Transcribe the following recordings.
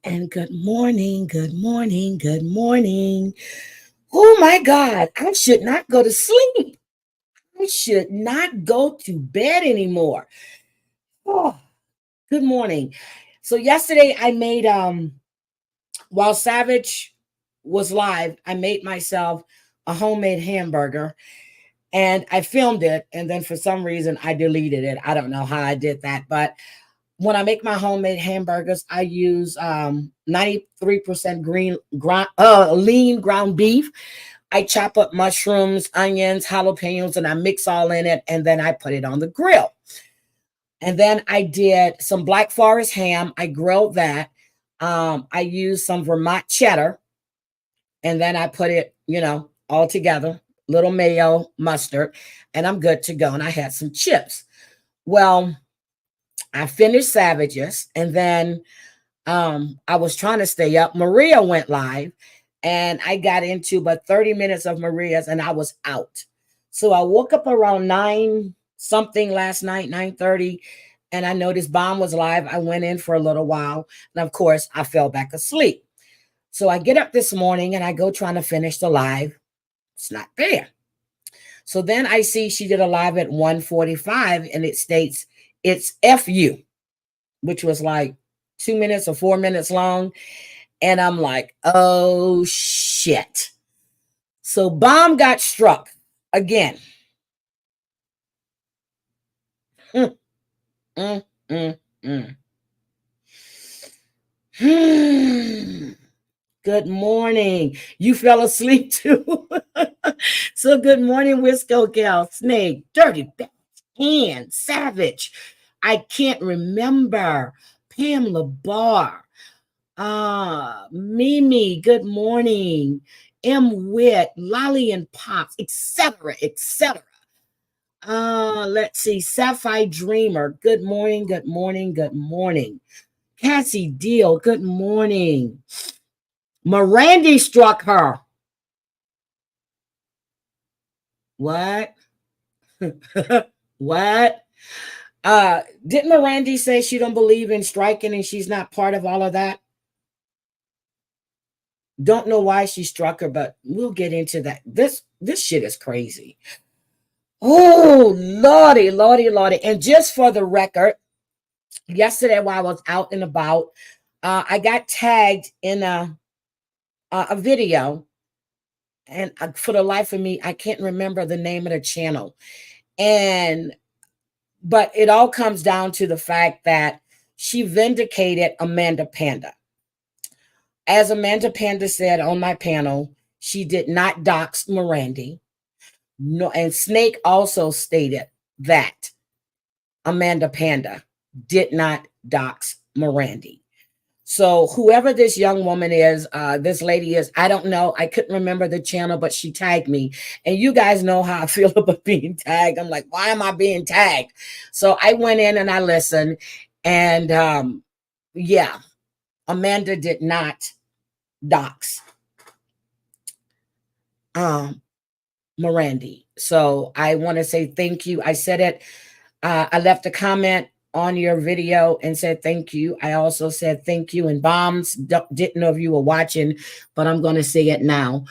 And good morning, good morning, good morning. Oh my God, I should not go to sleep. I should not go to bed anymore. Oh, good morning. So yesterday I made while Savage was live, I made myself a homemade hamburger and I filmed it, and then for some reason I deleted it. I don't know how I did that, but when I make my homemade hamburgers, I use 93% lean ground beef. I chop up mushrooms, onions, jalapenos, and I mix all in it, and then I put it on the grill. And then I did some Black Forest ham. I grilled that. I used some Vermont cheddar, and then I put it, all together, little mayo, mustard, and I'm good to go. And I had some chips. Well, I finished Savages, and then I was trying to stay up. Maria went live, and I got into about 30 minutes of Maria's, and I was out. So I woke up around 9 something last night, 9:30, and I noticed Bomb was live. I went in for a little while, and of course, I fell back asleep. So I get up this morning and I go trying to finish the live. It's not there. So then I see she did a live at 1:45, and it states it's FU, which was like 2 minutes or 4 minutes long. And I'm like, oh shit. So Bomb got struck again. Mm, mm, mm, mm. Good morning. You fell asleep too. So good morning, Wisco Gal, Snake, Dirty Beth, and Savage. I can't remember. Pamela Barr. Mimi, good morning. M. Witt, Lolly and Pops, etc., etc. Let's see. Sapphire Dreamer, good morning, good morning, good morning. Cassie Deal, good morning. Mirandy struck her. What? What? Didn't Mirandy say she don't believe in striking and she's not part of all of that? Don't know why she struck her, but we'll get into that. This shit is crazy. Oh, lordy, lordy, lordy. And just for the record, yesterday while I was out and about, I got tagged in a video, and for the life of me, I can't remember the name of the channel. But it all comes down to the fact that she vindicated Amanda Panda. As Amanda Panda said on my panel, she did not dox Mirandy. No, and Snake also stated that Amanda Panda did not dox Mirandy. So whoever this young woman is, this lady is, I don't know. I couldn't remember the channel, but she tagged me. And you guys know how I feel about being tagged. I'm like, why am I being tagged? So I went in and I listened. And yeah, Amanda did not dox Mirandy. So I want to say thank you. I said it. I left a comment on your video and said thank you. I also said thank you. And Bombs didn't know if you were watching, but I'm going to say it now.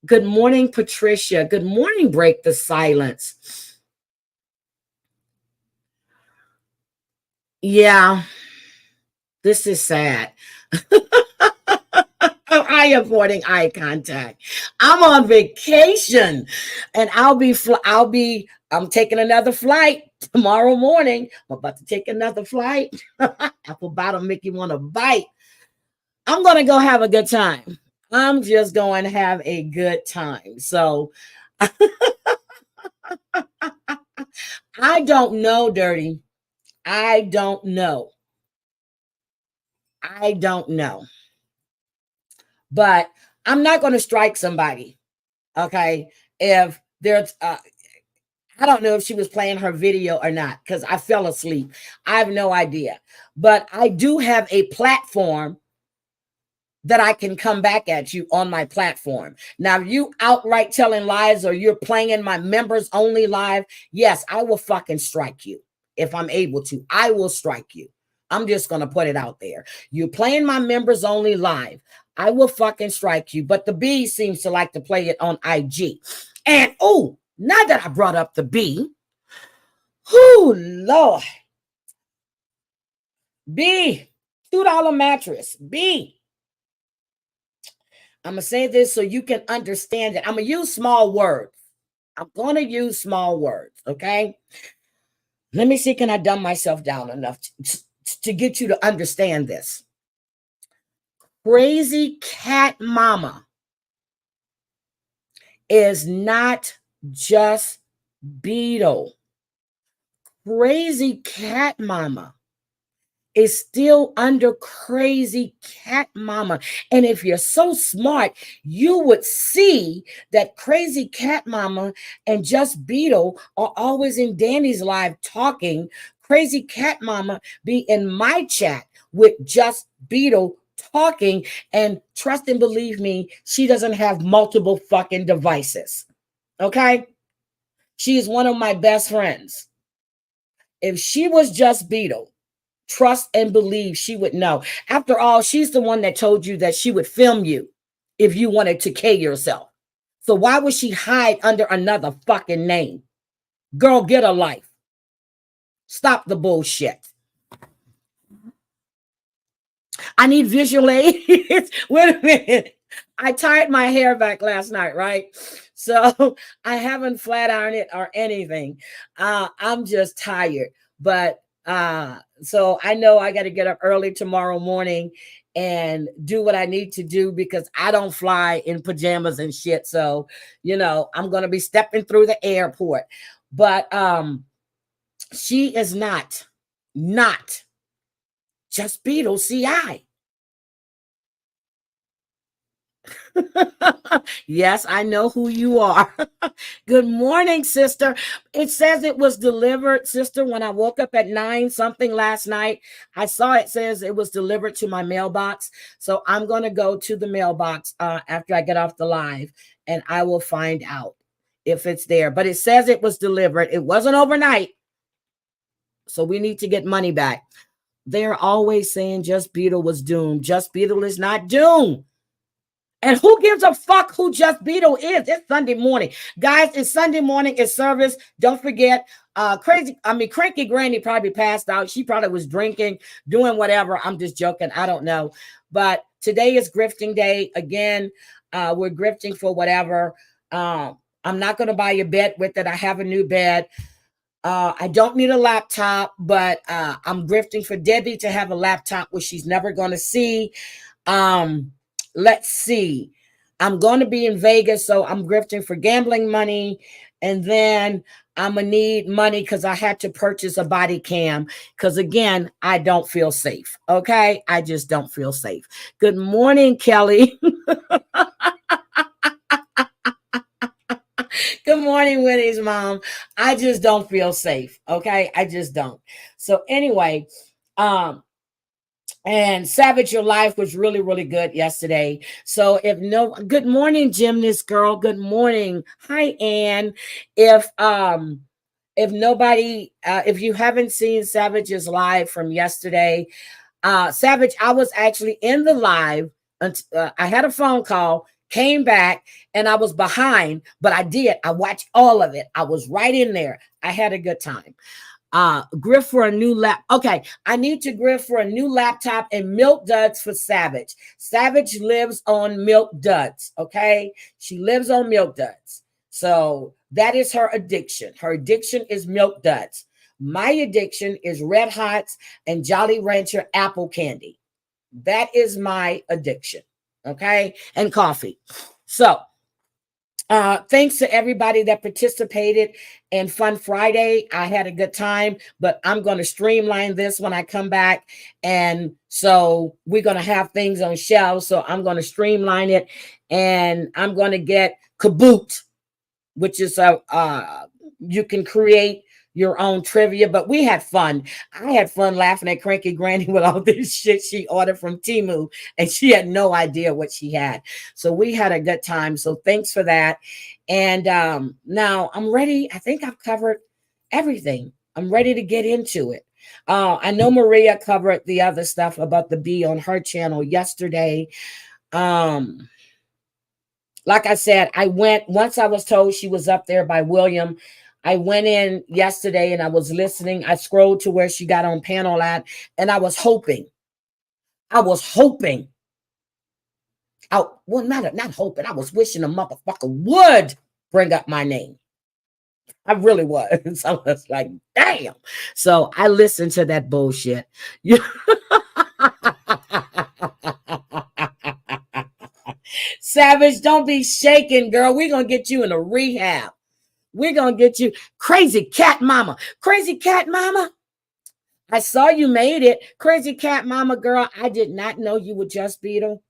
Good morning, Patricia. Good morning, Break the Silence. Yeah, this is sad. I am avoiding eye contact. I'm on vacation, and I'm taking another flight tomorrow morning. I'm about to take another flight. Apple bottom make you want to bite. I'm going to go have a good time. I'm just going to have a good time. So I don't know, Dirty. I don't know. I don't know. But I'm not going to strike somebody. Okay. If there's, I don't know if she was playing her video or not because I fell asleep. I have no idea. But I do have a platform that I can come back at you on my platform. Now, if you outright telling lies or you're playing in my members only live, yes, I will fucking strike you if I'm able to. I will strike you. I'm just going to put it out there. You're playing my members only live. I will fucking strike you. But the B seems to like to play it on IG. And oh, now that I brought up the B, oh, Lord. B, $2 mattress. B. I'm going to say this so you can understand it. I'm going to use small words. I'm going to use small words, okay? Let me see, can I dumb myself down enough to get you to understand this? Crazy Cat Mama is not just Beetle. Crazy Cat Mama is still under Crazy Cat Mama. And if you're so smart, you would see that Crazy Cat Mama and Just Beetle are always in Danny's live talking. Crazy Cat Mama be in my chat with Just Beetle talking, and trust and believe me, she doesn't have multiple fucking devices. Okay? She is one of my best friends. If she was Just Beetle, trust and believe she would know. After all, she's the one that told you that she would film you if you wanted to kill yourself. So why would she hide under another fucking name? Girl, get a life. Stop the bullshit. I need visual aids. Wait a minute. I tied my hair back last night, right? So I haven't flat ironed it or anything. I'm just tired. But so I know I got to get up early tomorrow morning and do what I need to do because I don't fly in pajamas and shit. So, I'm going to be stepping through the airport. But she is not just Beetle CI. Yes, I know who you are. Good morning, sister. It says it was delivered, sister, when I woke up at 9 something last night. I saw it says it was delivered to my mailbox. So I'm going to go to the mailbox after I get off the live, and I will find out if it's there. But it says it was delivered. It wasn't overnight. So we need to get money back. They're always saying Just Beetle was doomed. Just Beetle is not doomed. And who gives a fuck who Just Beetle is? It's Sunday morning. Guys, it's Sunday morning. It's service. Don't forget, Cranky Granny probably passed out. She probably was drinking, doing whatever. I'm just joking. I don't know. But today is grifting day. Again, we're grifting for whatever. I'm not going to buy a bed with it. I have a new bed. I don't need a laptop, but I'm grifting for Debbie to have a laptop, which she's never going to see. Let's see. I'm going to be in Vegas, so I'm grifting for gambling money. And then I'm going to need money because I had to purchase a body cam because, again, I don't feel safe. Okay? I just don't feel safe. Good morning, Kelly. Good morning, Winnie's mom. I just don't feel safe. Okay? I just don't. So anyway, and Savage Your Life was really, really good yesterday. So good morning, gymnast girl. Good morning. Hi, Ann. If you haven't seen Savage's live from yesterday, Savage, I was actually in the live. I had a phone call, came back, and I was behind, but I watched all of it. I was right in there. I had a good time. Griff for a new Okay, I need to griff for a new laptop and Milk Duds for Savage. Savage lives on Milk Duds. Okay, she lives on Milk Duds. So that is her addiction. Her addiction is Milk Duds. My addiction is Red Hots and Jolly Rancher apple candy. That is my addiction. Okay, and coffee. So thanks to everybody that participated in Fun Friday. I had a good time, but I'm going to streamline this when I come back. And so we're going to have things on shelves. So I'm going to streamline it, and I'm going to get Kaboot, which is you can create your own trivia, but we had fun. I had fun laughing at Cranky Granny with all this shit she ordered from Temu, and she had no idea what she had. So we had a good time. So thanks for that. And now I'm ready. I think I've covered everything. I'm ready to get into it. I know Maria covered the other stuff about the bee on her channel yesterday. Um, like I said, I went once I was told she was up there by William. I went in yesterday and I was listening. I scrolled to where she got on panel at, and I was hoping. I was hoping. Well, not hoping. I was wishing a motherfucker would bring up my name. I really was. I was like, damn. So I listened to that bullshit. Savage, don't be shaking, girl. We're going to get you in a rehab. We're going to get you crazy cat mama. Crazy cat mama. I saw you made it. Crazy cat mama, girl. I did not know you were Just Beetle.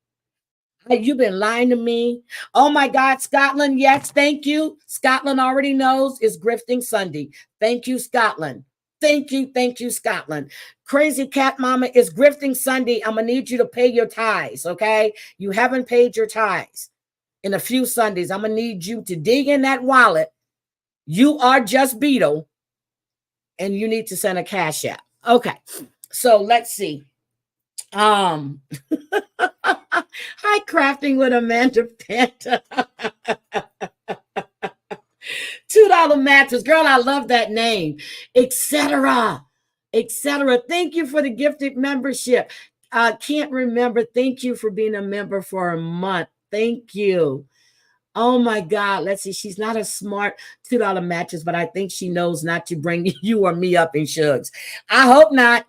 You've been lying to me. Oh my God, Scotland. Yes, thank you. Scotland already knows it's Grifting Sunday. Thank you, Scotland. Thank you, Scotland. Crazy cat mama, is Grifting Sunday. I'm going to need you to pay your tithes, okay? You haven't paid your tithes in a few Sundays. I'm going to need you to dig in that wallet. You are Just Beetle, and you need to send a cash app. Okay, so let's see. Hi, Crafting with Amanda Panta. $2 mattress. Girl, I love that name. Etc. Etc. Thank you for the gifted membership. I can't remember. Thank you for being a member for a month. Thank you. Oh my God. Let's see. She's not a smart $2 mattress, but I think she knows not to bring you or me up in Shugs. I hope not.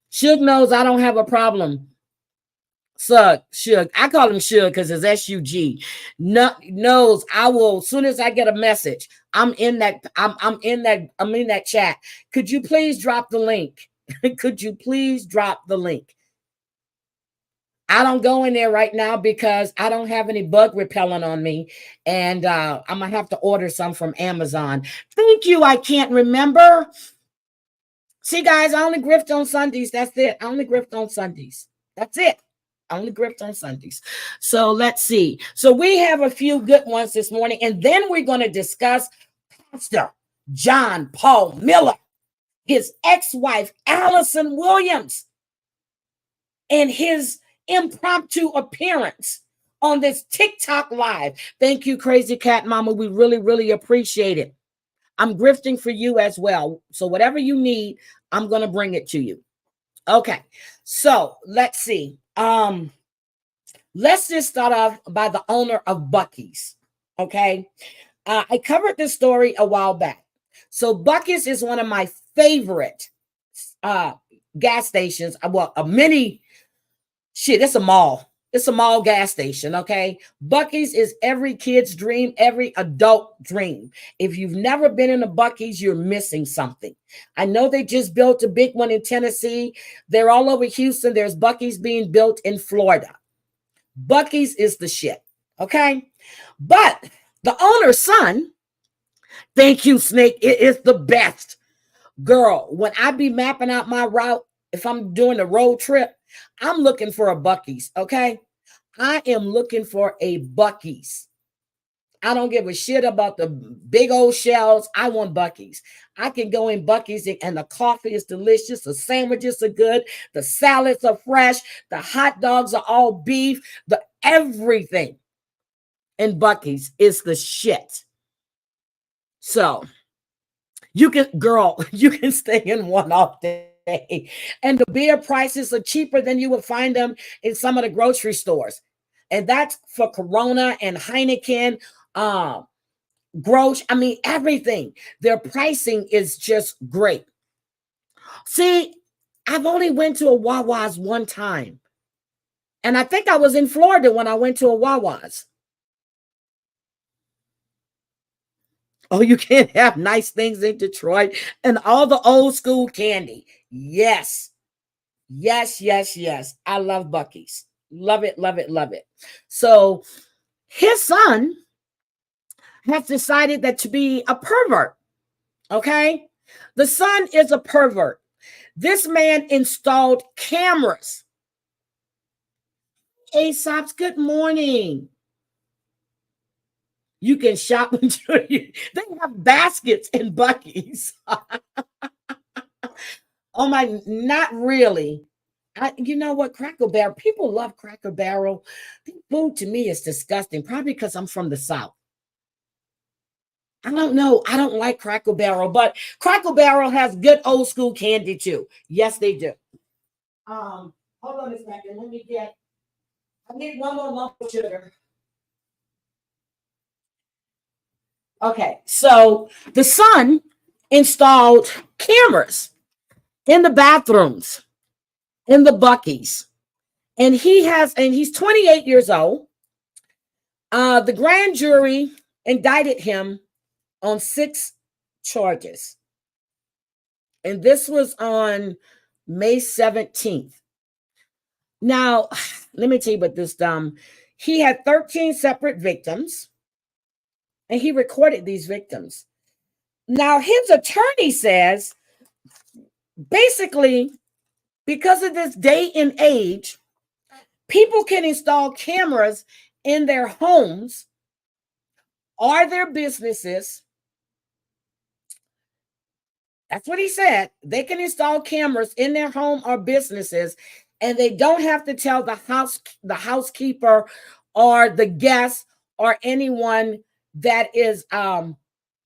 Shug knows I don't have a problem. Shug. I call him Shug because it's S-U-G. No, knows I will, as soon as I get a message, I'm in that chat. Could you please drop the link? Could you please drop the link? I don't go in there right now because I don't have any bug repellent on me. And I'm going to have to order some from Amazon. Thank you. I can't remember. See, guys, I only grift on Sundays. That's it. I only grift on Sundays. That's it. I only grift on Sundays. So let's see. So we have a few good ones this morning. And then we're going to discuss Pastor John Paul Miller, his ex-wife, Allison Williams, and his impromptu appearance on this TikTok live. Thank you, Crazy Cat Mama. We really, really appreciate it. I'm grifting for you as well. So whatever you need, I'm going to bring it to you. Okay. So let's see. Let's just start off by the owner of Buc-ee's. Okay. I covered this story a while back. So Buc-ee's is one of my favorite gas stations. Well, it's a mall. It's a mall gas station, okay? Buc-ee's is every kid's dream, every adult dream. If you've never been in a Buc-ee's, you're missing something. I know they just built a big one in Tennessee. They're all over Houston. There's Buc-ee's being built in Florida. Buc-ee's is the shit, okay? But the owner's son, thank you, Snake, it is the best. Girl, when I be mapping out my route, if I'm doing a road trip, I'm looking for a Buc-ee's, okay? I am looking for a Buc-ee's. I don't give a shit about the big old shells. I want Buc-ee's. I can go in Buc-ee's and the coffee is delicious. The sandwiches are good. The salads are fresh. The hot dogs are all beef. The everything in Buc-ee's is the shit. So you can stay in one all day. And the beer prices are cheaper than you would find them in some of the grocery stores. And that's for Corona and Heineken, Grosch. I mean, everything. Their pricing is just great. See, I've only went to a Wawa's one time. And I think I was in Florida when I went to a Wawa's. Oh, you can't have nice things in Detroit and all the old school candy. Yes. Yes. I love Buc-ee's. Love it, love it, love it. So his son has decided that to be a pervert. Okay. The son is a pervert. This man installed cameras. Aesop's, good morning. You can shop until they have baskets in Buc-ee's. Oh my, not really. You know what, Cracker Barrel, people love Cracker Barrel. The food to me is disgusting, probably because I'm from the South. I don't know. I don't like Cracker Barrel, but Cracker Barrel has good old school candy too. Yes, they do. Um, Hold on a second. I need one more lump of sugar. Okay, so the son installed cameras in the bathrooms, in the Buckies, and he's 28 years old. The grand jury indicted him on 6 charges, and this was on May 17th. Now, let me tell you about this. He had 13 separate victims, and he recorded these victims. Now, his attorney says basically, because of this day and age, people can install cameras in their homes or their businesses. That's what he said. They can install cameras in their home or businesses, and they don't have to tell the housekeeper or the guest or anyone that is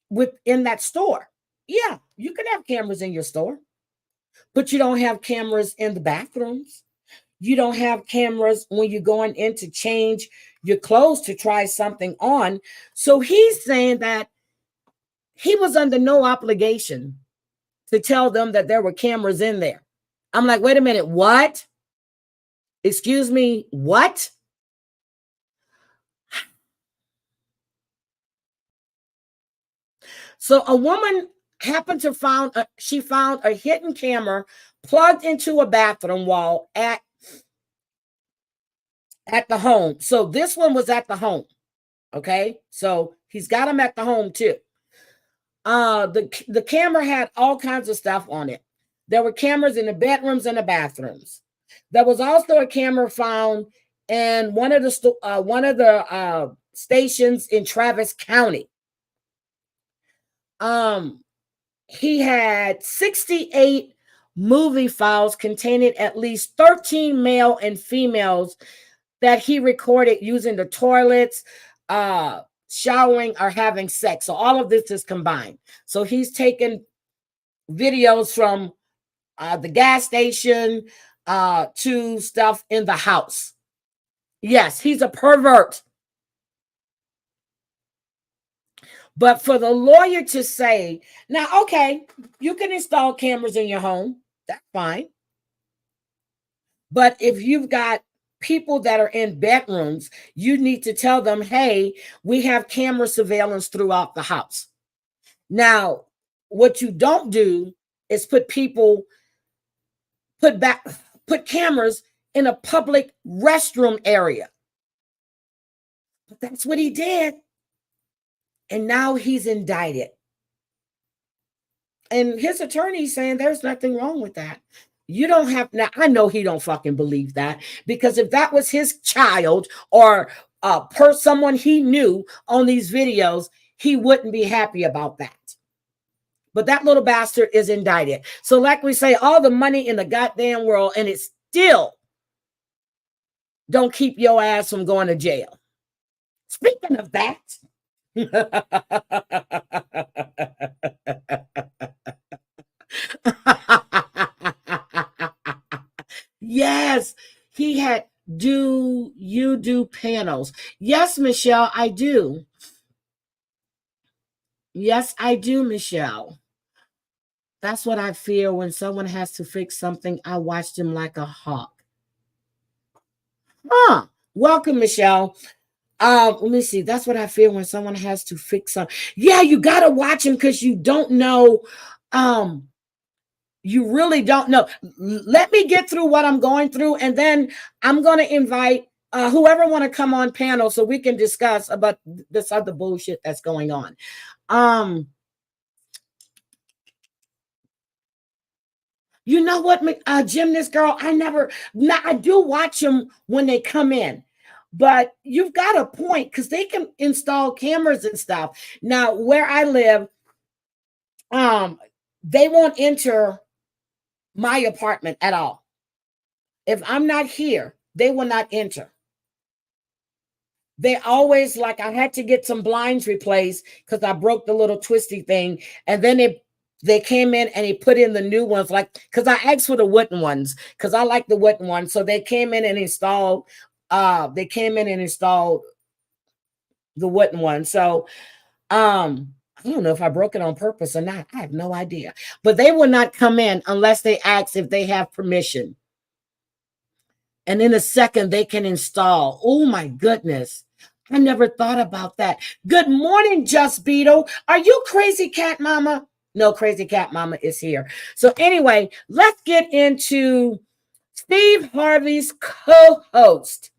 within that store. Yeah, you can have cameras in your store, but you don't have cameras in the bathrooms. You don't have cameras when you're going in to change your clothes to try something on. So he's saying that he was under no obligation to tell them that there were cameras in there. I'm like, wait a minute, what? Excuse me, what? So a woman happened to she found a hidden camera plugged into a bathroom wall at the home. So this one was at the home. Okay, so he's got them at the home too. The camera had all kinds of stuff on it. There were cameras in the bedrooms and the bathrooms. There was also a camera found in one of the stations in Travis County. He had 68 movie files containing at least 13 male and females that he recorded using the toilets, showering, or having sex. So all of this is combined. So he's taken videos from the gas station to stuff in the house. Yes, he's a pervert. But for the lawyer to say, now, okay, you can install cameras in your home, that's fine. But if you've got people that are in bedrooms, you need to tell them, hey, we have camera surveillance throughout the house. Now, what you don't do is put cameras in a public restroom area. But that's what he did. And now he's indicted. And his attorney saying there's nothing wrong with that. You don't have, now I know he don't fucking believe that, because if that was his child or someone he knew on these videos, he wouldn't be happy about that. But that little bastard is indicted. So like we say, all the money in the goddamn world, and it still don't keep your ass from going to jail. Speaking of that, yes, he had do you do panels? Yes, Michelle, I do. Yes, I do, Michelle. That's what I feel when someone has to fix something. I watch them like a hawk. Welcome, Michelle. Let me see. That's what I feel when someone has to fix something. Yeah, you gotta watch them because you don't know. You really don't know. Let me get through what I'm going through, and then I'm gonna invite whoever want to come on panel so we can discuss about this other bullshit that's going on. You know what, Gymnast Girl? I do watch them when they come in, but you've got a point because they can install cameras and stuff. Now, where I live, they won't enter my apartment at all. If I'm not here, they will not enter. They always, like, I had to get some blinds replaced because I broke the little twisty thing. And then they came in and he put in the new ones, like, because I asked for the wooden ones because I like the wooden ones. So they came in and installed the wooden one. So I don't know if I broke it on purpose or not. I have no idea. But they will not come in unless they ask if they have permission. And in a second, they can install. Oh my goodness. I never thought about that. Good morning, Just Beetle. Are you Crazy Cat Mama? No, Crazy Cat Mama is here. So anyway, let's get into Steve Harvey's co-host,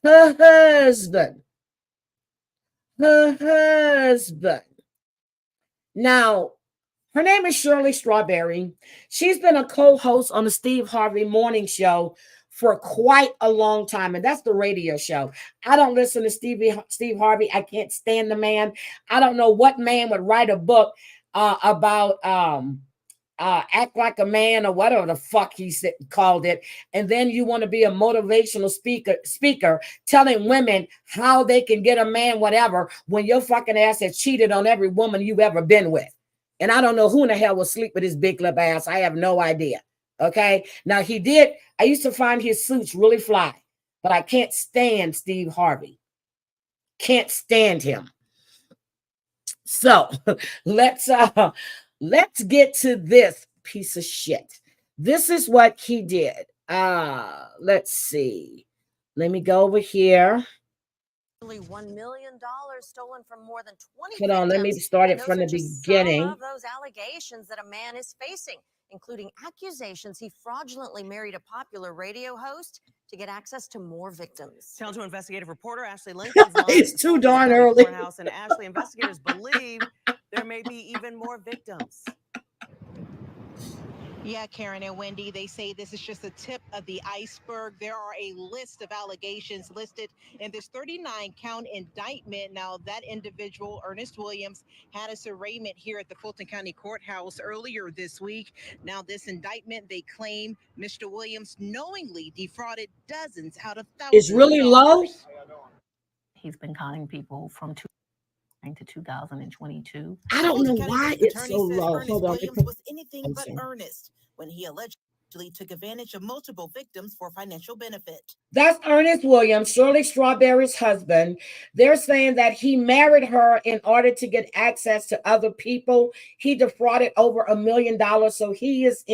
her husband. Now, her name is Shirley Strawberry. She's been a co-host on the Steve Harvey Morning Show for quite a long time, and that's the radio show. I don't listen to Steve Harvey. I can't stand the man. I don't know what man would write a book about act like a man or whatever the fuck he called it, and then you want to be a motivational speaker telling women how they can get a man whatever when your fucking ass has cheated on every woman you've ever been with. And I don't know who in the hell will sleep with his big lip ass. I have no idea. Okay. Now I used to find his suits really fly, but I can't stand Steve Harvey. Can't stand him. So let's get to this piece of shit. This is what he did. Let's see. Let me go over here. $1 million stolen from more than 20 Hold on, let me start it from the beginning. Some of those allegations that a man is facing, including accusations he fraudulently married a popular radio host to get access to more victims. Channel 2 investigative reporter Ashley Lincoln. It's too darn early. And Ashley, investigators believe there may be even more victims. Yeah, Karen and Wendy, they say this is just the tip of the iceberg. There are a list of allegations listed in this 39-count indictment. Now, that individual, Ernest Williams, had his arraignment here at the Fulton County Courthouse earlier this week. Now, this indictment, they claim Mr. Williams knowingly defrauded dozens out of thousands. It's really low. He's been conning people from to 2022. I don't know why it's so low. Hold on. Williams was anything but earnest when he allegedly took advantage of multiple victims for financial benefit. That's Ernest Williams, Shirley Strawberry's husband. They're saying that he married her in order to get access to other people. He defrauded over $1 million. So he is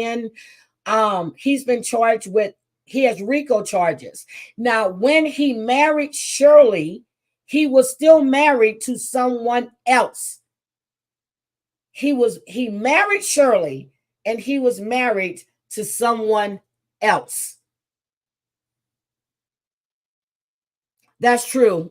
he's been charged with, he has RICO charges. Now, when he married Shirley, he was still married to someone else. He married Shirley and he was married to someone else. That's true.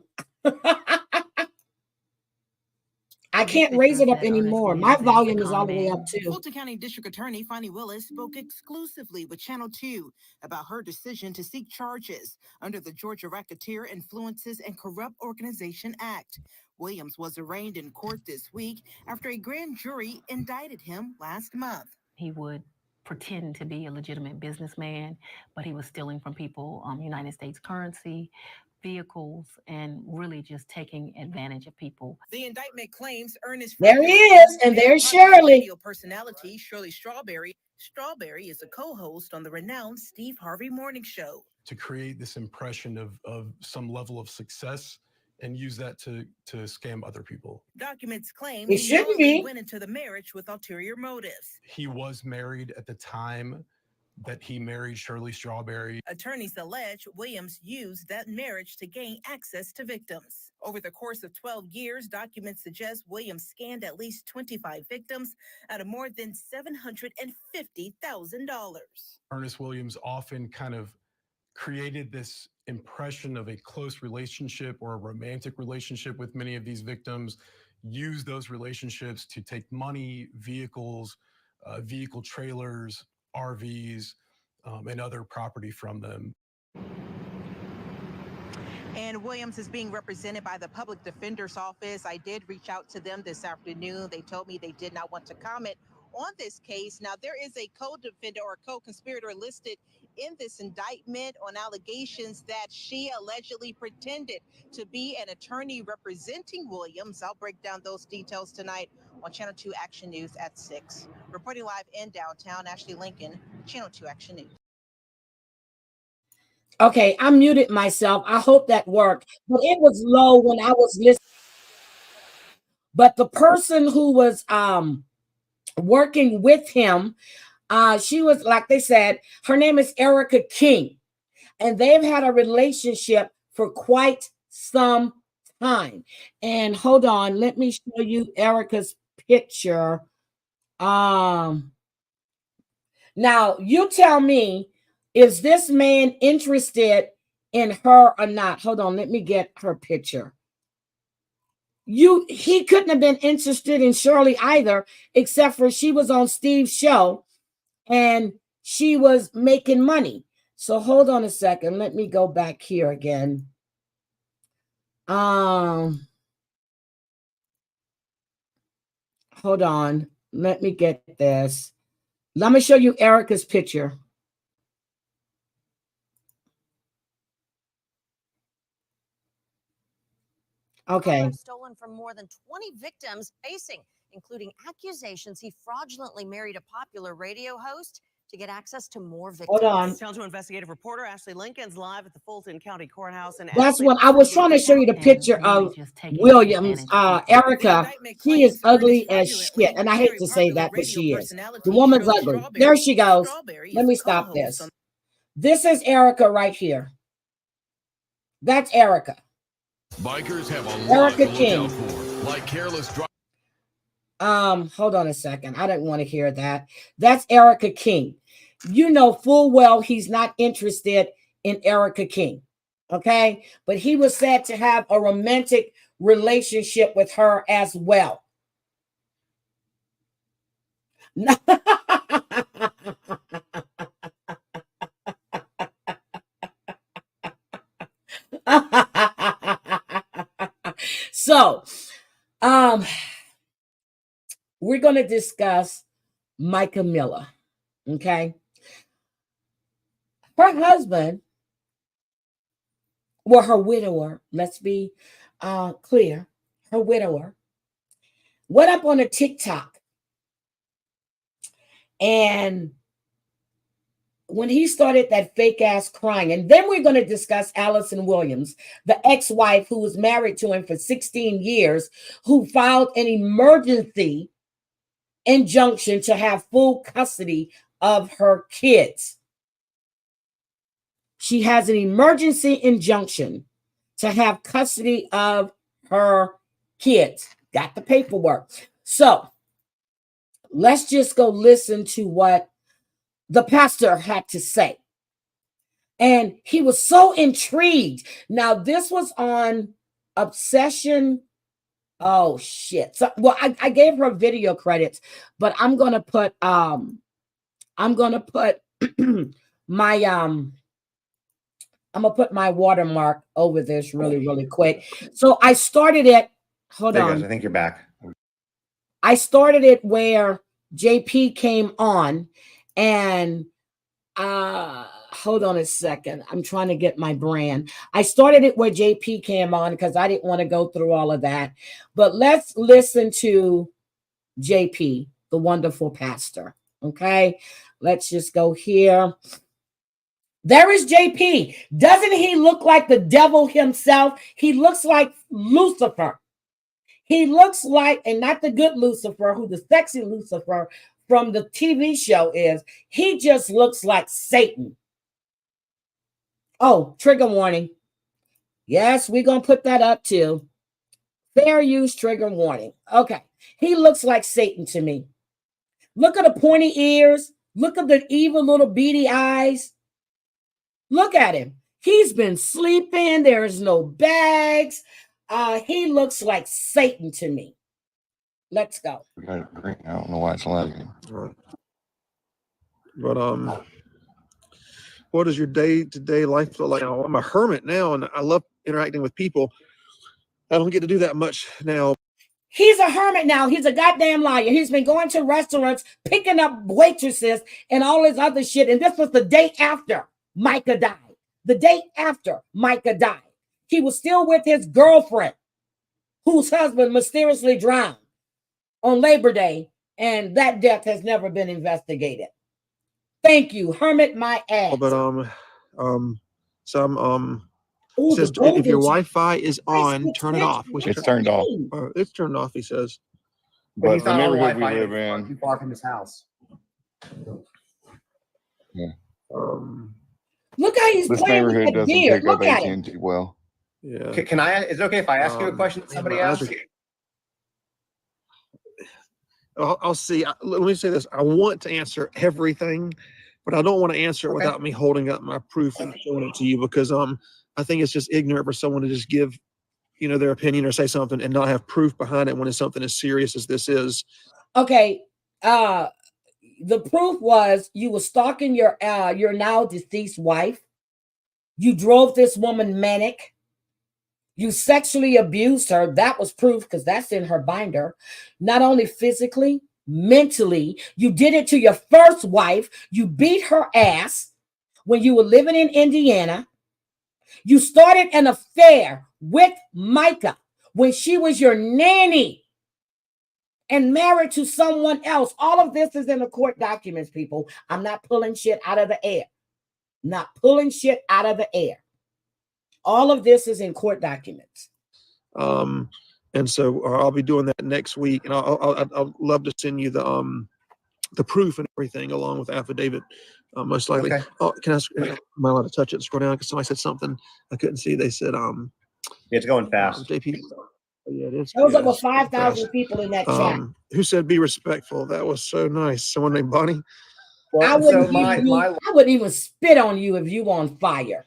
I can't raise it up anymore. My volume is all the way up too. Fulton County District Attorney Fani Willis spoke exclusively with Channel 2 about her decision to seek charges under the Georgia Racketeer Influences and Corrupt Organization Act. Williams was arraigned in court this week after a grand jury indicted him last month. He would pretend to be a legitimate businessman, but he was stealing from people United States currency, vehicles, and really just taking advantage of people. The indictment claims Ernest. There he is, and there's Shirley. Radio personality Shirley Strawberry. Strawberry is a co-host on the renowned Steve Harvey Morning Show. To create this impression of some level of success and use that to scam other people. Documents claim he went into the marriage with ulterior motives. He was married at the time that he married Shirley Strawberry. Attorneys allege Williams used that marriage to gain access to victims. Over the course of 12 years, documents suggest Williams scanned at least 25 victims out of more than $750,000. Ernest Williams often kind of created this impression of a close relationship or a romantic relationship with many of these victims, used those relationships to take money, vehicles, vehicle trailers, RVs, and other property from them. And Williams is being represented by the Public Defender's Office. I did reach out to them this afternoon. They told me they did not want to comment on this case. Now, there is a co-defendant or co-conspirator listed in this indictment on allegations that she allegedly pretended to be an attorney representing Williams. I'll break down those details tonight on Channel 2 Action News at 6. Reporting live in downtown, Ashley Lincoln, Channel 2 Action News. Okay, I muted myself. I hope that worked, but it was low when I was listening. But the person who was working with him, she was, like they said, her name is Erica King, and they've had a relationship for quite some time. And hold on, let me show you Erica's picture. Now you tell me, is this man interested in her or not? Hold on, let me get her picture. He couldn't have been interested in Shirley either, except for she was on Steve's show and she was making money. So hold on a second. Let me go back here again. Hold on. Let me get this. Let me show you Erica's picture. Okay. Stolen from more than 20 victims facing, including accusations he fraudulently married a popular radio host to get access to more victims. Hold on. Channel 2 investigative reporter Ashley Lincoln's live at the Fulton County Courthouse. And that's what I was trying to show you, the picture of Williams. Erica, she is ugly as shit. And I hate to say that, but she is. The woman's ugly. There she goes. Let me stop this. This is Erica right here. That's Erica. Bikers have a Erica lot to King. look out for, like careless driving. Hold on a second. I didn't want to hear that. That's Erica King. You know full well he's not interested in Erica King. Okay? But he was said to have a romantic relationship with her as well. So, we're going to discuss Micah Miller. Okay. Her husband, well, her widower, let's be clear, her widower, went up on a TikTok. And when he started that fake ass crying, and then we're going to discuss Allison Williams, the ex-wife who was married to him for 16 years, who filed an emergency injunction to have full custody of her kids. She has an emergency injunction to have custody of her kids. Got the paperwork. So let's just go listen to what the pastor had to say. And he was so intrigued. Now, this was on Obsession. Oh, shit. So, well, I gave her video credits, but I'm going to put my, I'm going to put my watermark over this really, really quick. So I started it. Hold on. Guys, I think you're back. I started it where JP came on, and hold on a second. I'm trying to get my brand. I started it where JP came on because I didn't want to go through all of that. But let's listen to JP, the wonderful pastor. Okay, let's just go here. There is JP. Doesn't he look like the devil himself? He looks like Lucifer. He looks like, and not the good Lucifer, who the sexy Lucifer from the TV show is. He just looks like Satan. Oh, trigger warning. Yes, we're going to put that up too. Fair use trigger warning. Okay. He looks like Satan to me. Look at the pointy ears. Look at the evil little beady eyes. Look at him. He's been sleeping. There's no bags. He looks like Satan to me. Let's go. We got a drink. I don't know why it's lagging. Right. But what does your day-to-day life look like? I'm a hermit now, and I love interacting with people. I don't get to do that much now. He's a hermit now. He's a goddamn liar. He's been going to restaurants, picking up waitresses and all this other shit. And this was the day after Micah died. The day after Micah died. He was still with his girlfriend, whose husband mysteriously drowned on Labor Day. And that death has never been investigated. Thank you. Hermit my ass. Oh, but Ooh, says the if your golden Wi-Fi is on, Nice turn it off. Which It's turned off. It's turned off, he says. But he's the not on neighborhood we Wi-Fi. live It's not in, too far from his house. Look how he's this playing with neighborhood that doesn't beard. pick up Look at him. AT&T well. Yeah. Can I? Is it okay if I ask you a question that man, somebody my eyes asked? I'll see. Let me say this. I want to answer everything, but I don't want to answer it Okay. without me holding up my proof and showing it to you, because I think it's just ignorant for someone to just give, their opinion or say something and not have proof behind it when it's something as serious as this is. Okay. The proof was you were stalking your now deceased wife. You drove this woman manic. You sexually abused her. That was proof, because that's in her binder. Not only physically, mentally. You did it to your first wife. You beat her ass when you were living in Indiana. You started an affair with Micah when she was your nanny and married to someone else. All of this is in the court documents, people. I'm not pulling shit out of the air. Not pulling shit out of the air. All of this is in court documents. And so I'll be doing that next week, and I'll love to send you the proof and everything along with the affidavit. Most likely. Okay. Oh, am I allowed to touch it and scroll down? Because somebody said something I couldn't see. They said, It's going fast. JP. Yeah, it is. There was Yeah, over it's going 5,000 fast. people in that chat. Who said be respectful? That was so nice. Someone named Bonnie. Well, I wouldn't, so my I wouldn't even spit on you if you on fire.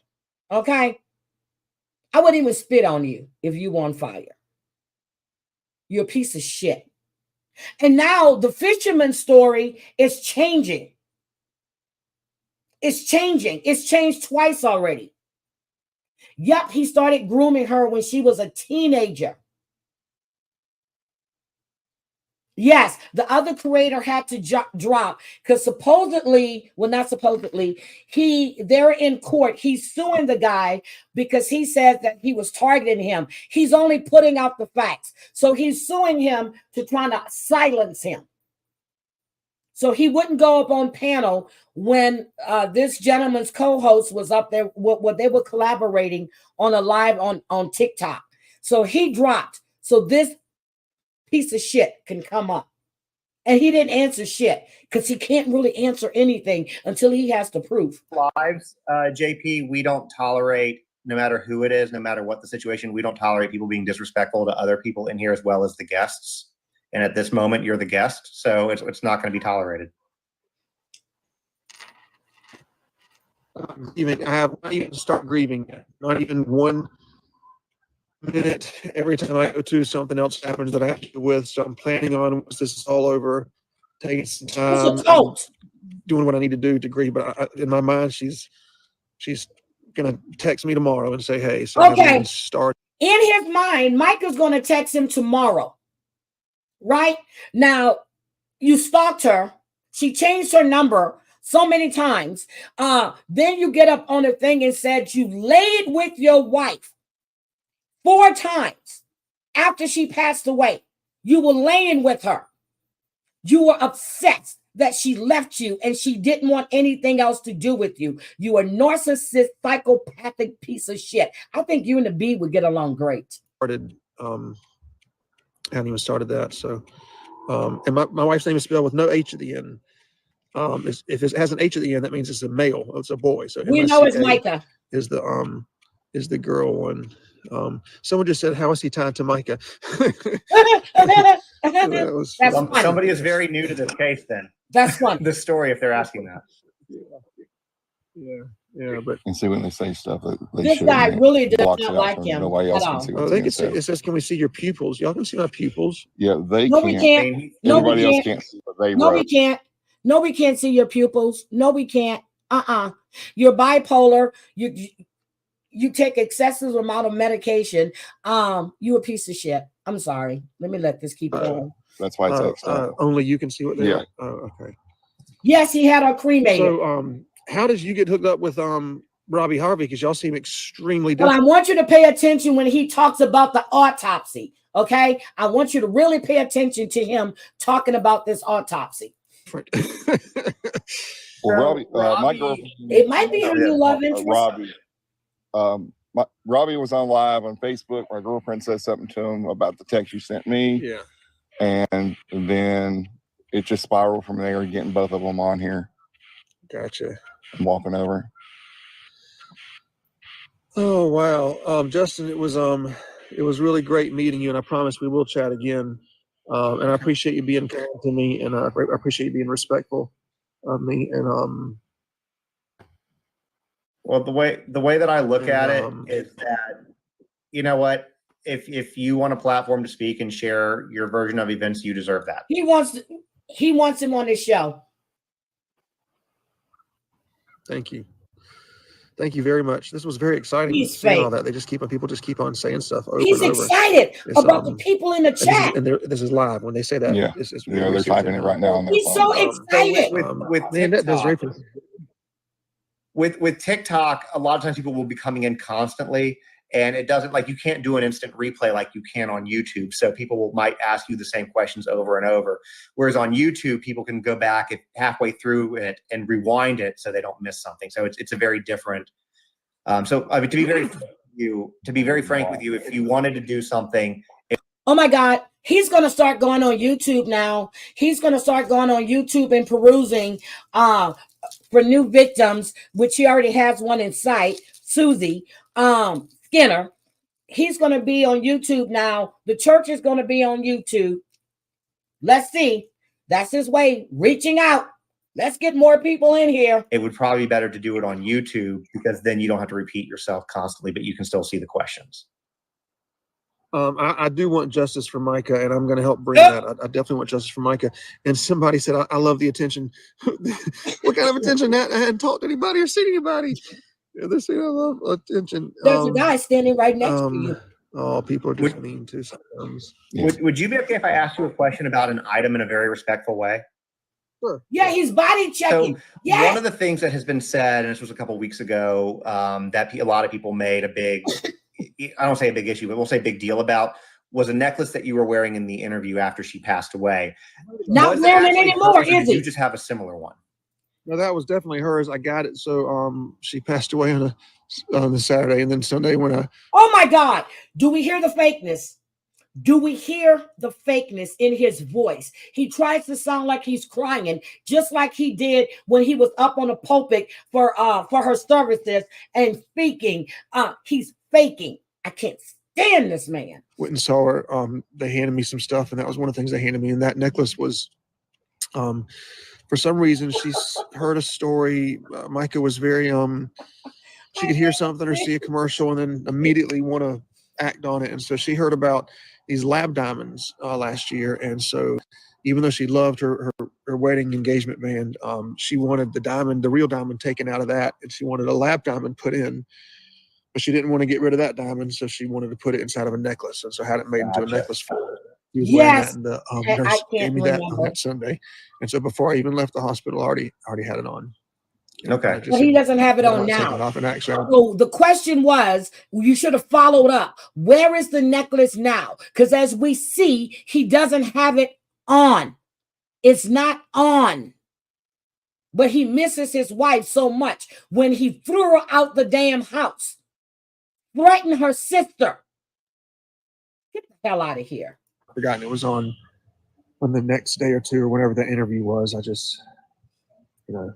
Okay? I wouldn't even spit on you if you on fire. You're a piece of shit. And now the fisherman story is changing. It's changing. It's changed twice already. Yep, he started grooming her when she was a teenager. Yes, the other creator had to drop because supposedly, well, not supposedly, they're in court. He's suing the guy because he says that he was targeting him. He's only putting out the facts. So he's suing him to try to silence him. So he wouldn't go up on panel when this gentleman's co-host was up there, what they were collaborating on a live on TikTok. So he dropped. So this piece of shit can come up. And he didn't answer shit because he can't really answer anything until he has the proof. lives, JP, we don't tolerate, no matter who it is, no matter what the situation, we don't tolerate people being disrespectful to other people in here as well as the guests. And at this moment, you're the guest, so it's not going to be tolerated. I have not even start grieving yet. Not even 1 minute. Every time I go to, something else happens that I have to deal with. So I'm planning on, once this is all over, taking some time, It's a cult. doing what I need to do to grieve. But in my mind, she's gonna text me tomorrow and say, "Hey, so I haven't Okay. even started." In his mind, Micah's going to text him tomorrow. Right? Now, you stalked her. She changed her number so many times. Then you get up on the thing and said you laid with your wife 4 times after she passed away. You were laying with her. You were obsessed that she left you and she didn't want anything else to do with you. You a narcissist, psychopathic piece of shit. I think you and the B would get along great. Hadn't even started that. So, and my wife's name is spelled with no H at the end. If it has an H at the end, that means it's a male. It's a boy. So We know it's MICA Micah. is the girl one. Someone just said, "How is he tied to Micah?" That was That's funny. Somebody is very new to this case, then. That's funny. This story, if they're asking that. yeah, but And see when they say stuff that they This shouldn't, guy it really does blocks not it out like so him nobody else at can all. see I what's think being said. it says, "Can we see your pupils?" Y'all can see my pupils. Yeah, they No, we can't. can't. No, we Everybody else can't. can't see, but they No, wrote. we can't. No, we can't see your pupils. No, we can't. You're bipolar. You take excessive amount of medication. You a piece of shit. I'm sorry. Let me let this keep going. That's why it's extra. Only you can see what they Yeah. are. Oh, okay. Yes, he had her cremated. So, how did you get hooked up with Robbie Harvey? Because y'all seem extremely Well, different. I want you to pay attention when he talks about the autopsy. Okay, I want you to really pay attention to him talking about this autopsy. Well, Robbie, my Robbie- girlfriend. It might be her new love interest. Robbie. Robbie was on live on Facebook. My girlfriend said something to him about the text you sent me. Yeah. And then it just spiraled from there, getting both of them on here Gotcha. and walking over. Oh wow, Justin, it was really great meeting you, and I promise we will chat again. And I appreciate you being kind to me, and I appreciate you being respectful of me. And Well, the way that I look at it And, is that, you know what, if you want a platform to speak and share your version of events, you deserve that. He wants him on his show. thank you very much. This was very exciting. He's seeing all fake. that. People just keep on saying stuff over He's and over. excited It's, about the people in the And chat. this is live when they say that. Yeah. It's Yeah, really they're serious. typing it right now on their He's phone. so So excited. with Man, that's very TikTok, with TikTok, a lot of times people will be coming in constantly, and it doesn't, like, you can't do an instant replay like you can on YouTube. So people might ask you the same questions over and over. Whereas on YouTube, people can go back halfway through it and rewind it so they don't miss something. So it's a very different. So I mean, to be very frank with you, if you wanted to do something, Oh my God, he's going to start going on YouTube now. He's going to start going on YouTube and perusing for new victims, which he already has one in sight, Susie Skinner. He's going to be on YouTube now. The church is going to be on YouTube. Let's see. That's his way, reaching out. Let's get more people in here. it would probably be better to do it on YouTube, because then you don't have to repeat yourself constantly, but you can still see the questions. I do want justice for Micah, and I'm going to help bring that. I definitely want justice for Micah. And somebody said, I love the attention. What kind of attention that? I hadn't talked to anybody or seen anybody. Yeah, they say I love attention. There's a guy standing right next to you. Oh, people are just mean too sometimes. Would you be okay if I asked you a question about an item in a very respectful way? Sure. Yeah, he's body checking. So one of the things that has been said, and this was a couple of weeks ago, that a lot of people made a big, I don't say a big issue, but we'll say big deal about, was a necklace that you were wearing in the interview after she passed away. Not Was it wearing it actually anymore, hers, or is did you he? just have a similar one? No, that was definitely hers. I got it. So she passed away on the Saturday, and then Sunday when I Oh my God. Do we hear the fakeness? Do we hear the fakeness in his voice? He tries to sound like he's crying, just like he did when he was up on the pulpit for her services and speaking. He's faking. I can't stand this man. went and saw her, they handed me some stuff, and that was one of the things they handed me. And that necklace was, for some reason, she's heard a story. Micah was very, she could hear something or see a commercial and then immediately want to act on it. And so she heard about these lab diamonds last year. And so even though she loved her wedding engagement band, she wanted the real diamond taken out of that. And she wanted a lab diamond put in. But she didn't want to get rid of that diamond, so she wanted to put it inside of a necklace, and so had it made into a necklace for her. He was wearing that, and the and I nurse gave can't me that on remember. that Sunday. And so before I even left the hospital, I already had it on. Okay. I just Well, he said, doesn't have it "I'm on not taking now. it off," and actually, So the question was, you should have followed up. Where is the necklace now? Because as we see, he doesn't have it on. It's not on. But he misses his wife so much when he threw her out the damn house, threatened her sister. Get the hell out of here. forgotten it was on the next day or two or whenever the interview was. I just, but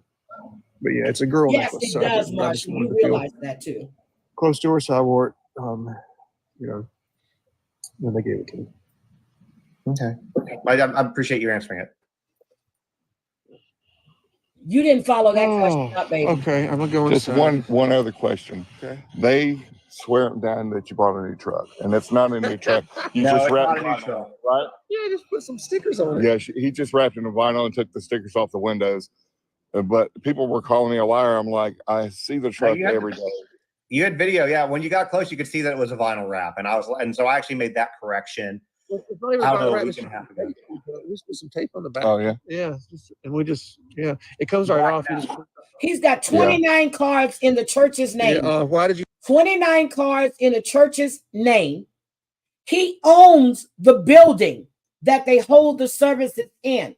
yeah, it's a girl Yes, necklace. it So does, I just Marshall. wanted You to feel realize that too. close to her, so I wore it. When they gave it to me. Okay. I appreciate you answering it. You didn't follow that question up, baby. Okay, I'm gonna go Just inside. one other question. Okay. They swear up down that you bought a new truck, and it's not a new truck. You No, just it's wrapped not a new it, truck. right? Yeah, just put some stickers on it. Yeah, he just wrapped it in vinyl and took the stickers off the windows. But people were calling me a liar. I'm like, I see the truck you had- every day. You had video, yeah. When you got close, you could see that it was a vinyl wrap, and so I actually made that correction. It's not even I don't about know, a rap, week it's and a just half ago. we just put some tape on the back. Oh yeah. Yeah, and we just it comes right off. You just, He's got 29 cards in the church's name. why did you? 29 cards in the church's name. He owns the building that they hold the services in,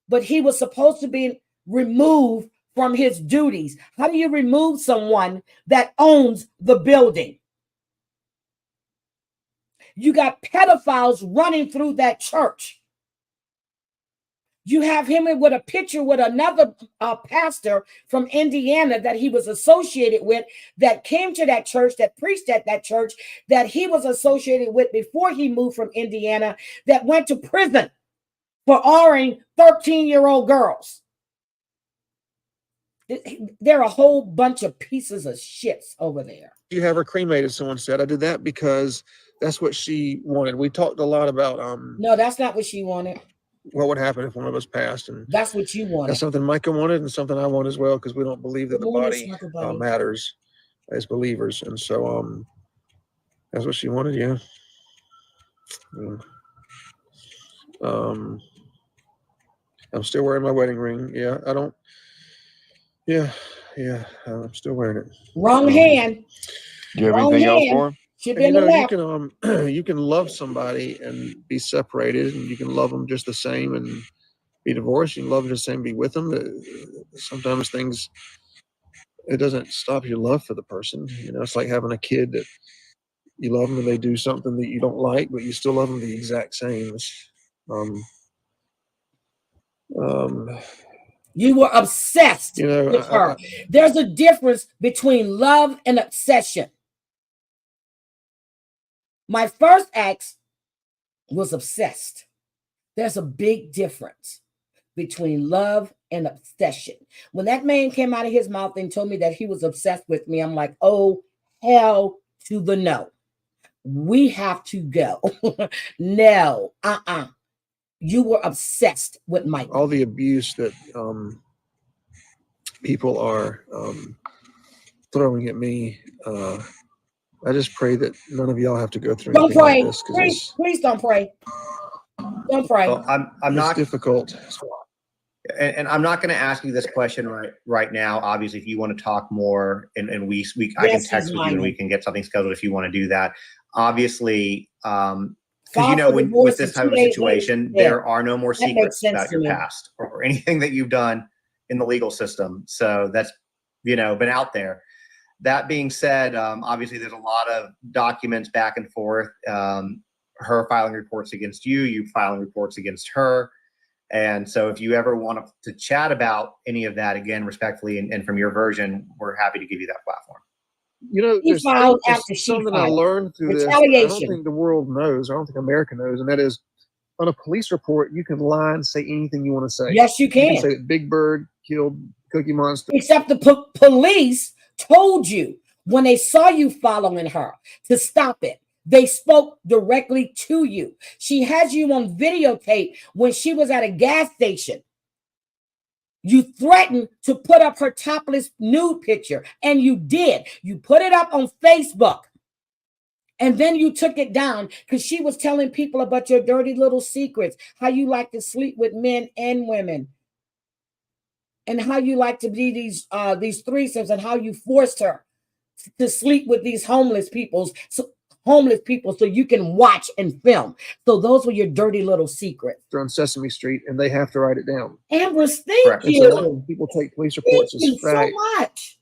but he was supposed to be removed from his duties. How do you remove someone that owns the building? You got pedophiles running through that church. You have him with a picture with another pastor from Indiana that he was associated with, that came to that church, that preached at that church, that he was associated with before he moved from Indiana, that went to prison for R-ing 13-year-old girls. There are a whole bunch of pieces of shits over there. You have her cremated, someone said. I did that because that's what she wanted. We talked a lot about No, that's not what she wanted. what would happen if one of us passed, and That's what you wanted. that's something Micah wanted and something I want as well, because we don't believe that Good the morning, body Snuckle Bunny. matters as believers, and so that's what she wanted. Yeah. I'm still wearing my wedding ring. Yeah, I don't. Yeah, I'm still wearing it. Wrong hand. Do you have Wrong anything else hand. for him? Should And, be you in the know, left. you can love somebody and be separated, and you can love them just the same and be divorced. You can love them just the same, be with them. Sometimes things, it doesn't stop your love for the person. You know, it's like having a kid that you love them and they do something that you don't like, but you still love them the exact same. You were obsessed You know, with her. There's a difference between love and obsession. My first ex was obsessed. There's a big difference between love and obsession. When that man came out of his mouth and told me that he was obsessed with me, I'm like, oh, hell to the no. We have to go. No, You were obsessed with Mike. all the abuse that people are throwing at me, I just pray that none of y'all have to go through Don't anything pray. like this, Please, please don't pray. Don't pray. Well, I'm it's not, difficult. and I'm not going to ask you this question right now. Obviously, if you want to talk more, and I can Yes, text he's with you and we mine. can get something scheduled if you want to do that. Obviously, because File for with divorce this in type 2 of days situation, later. there are no more That makes secrets sense about to your me. past or anything that you've done in the legal system. So that's been out there. That being said, obviously there's a lot of documents back and forth. Her filing reports against you, you filing reports against her. And so if you ever want to chat about any of that, again, respectfully, and from your version, we're happy to give you that platform. You know, He there's filed after she something I filed. learned through this. I don't Retaliation. think the world knows. I don't think America knows, and that is, on a police report, you can lie and say anything you want to say. Yes, you You can can. say that Big Bird killed Cookie Monster. Except the police told you when they saw you following her to stop it. They spoke directly to you. She has you on videotape when she was at a gas station. You threatened to put up her topless nude picture, and you did. You put it up on Facebook, and then you took it down because she was telling people about your dirty little secrets, how you like to sleep with men and women, and how you like to be these threesomes, and how you forced her to sleep with these homeless people so you can watch and film. So those were your dirty little secrets. On Sesame Street, and they have to write it down. Ambrose, thank Correct. And you. so a lot of people take police Thank reports you as so fact. much.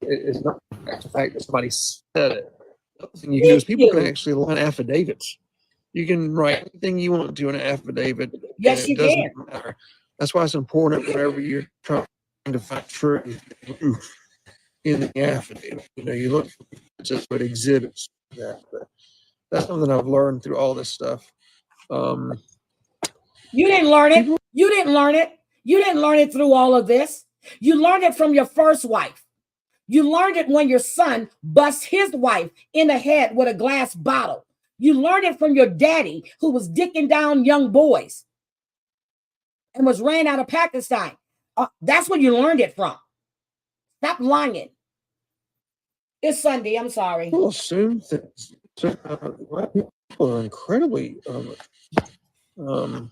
It's not the fact that somebody said it. The other thing you can do is people can actually line affidavits. You can write anything you want to in an affidavit. Yes, and you it doesn't can. matter. That's why it's important whenever you're trying to find truth in the affidavit. You know, you look for just what exhibits that. But that's something I've learned through all this stuff. You didn't learn it. You didn't learn it. You didn't learn it through all of this. You learned it from your first wife. You learned it when your son bust his wife in the head with a glass bottle. You learned it from your daddy who was dicking down young boys and was ran out of Pakistan. That's where you learned it from. Stop lying. It's Sunday. I'm sorry. We'll assume things. People are incredibly. Someone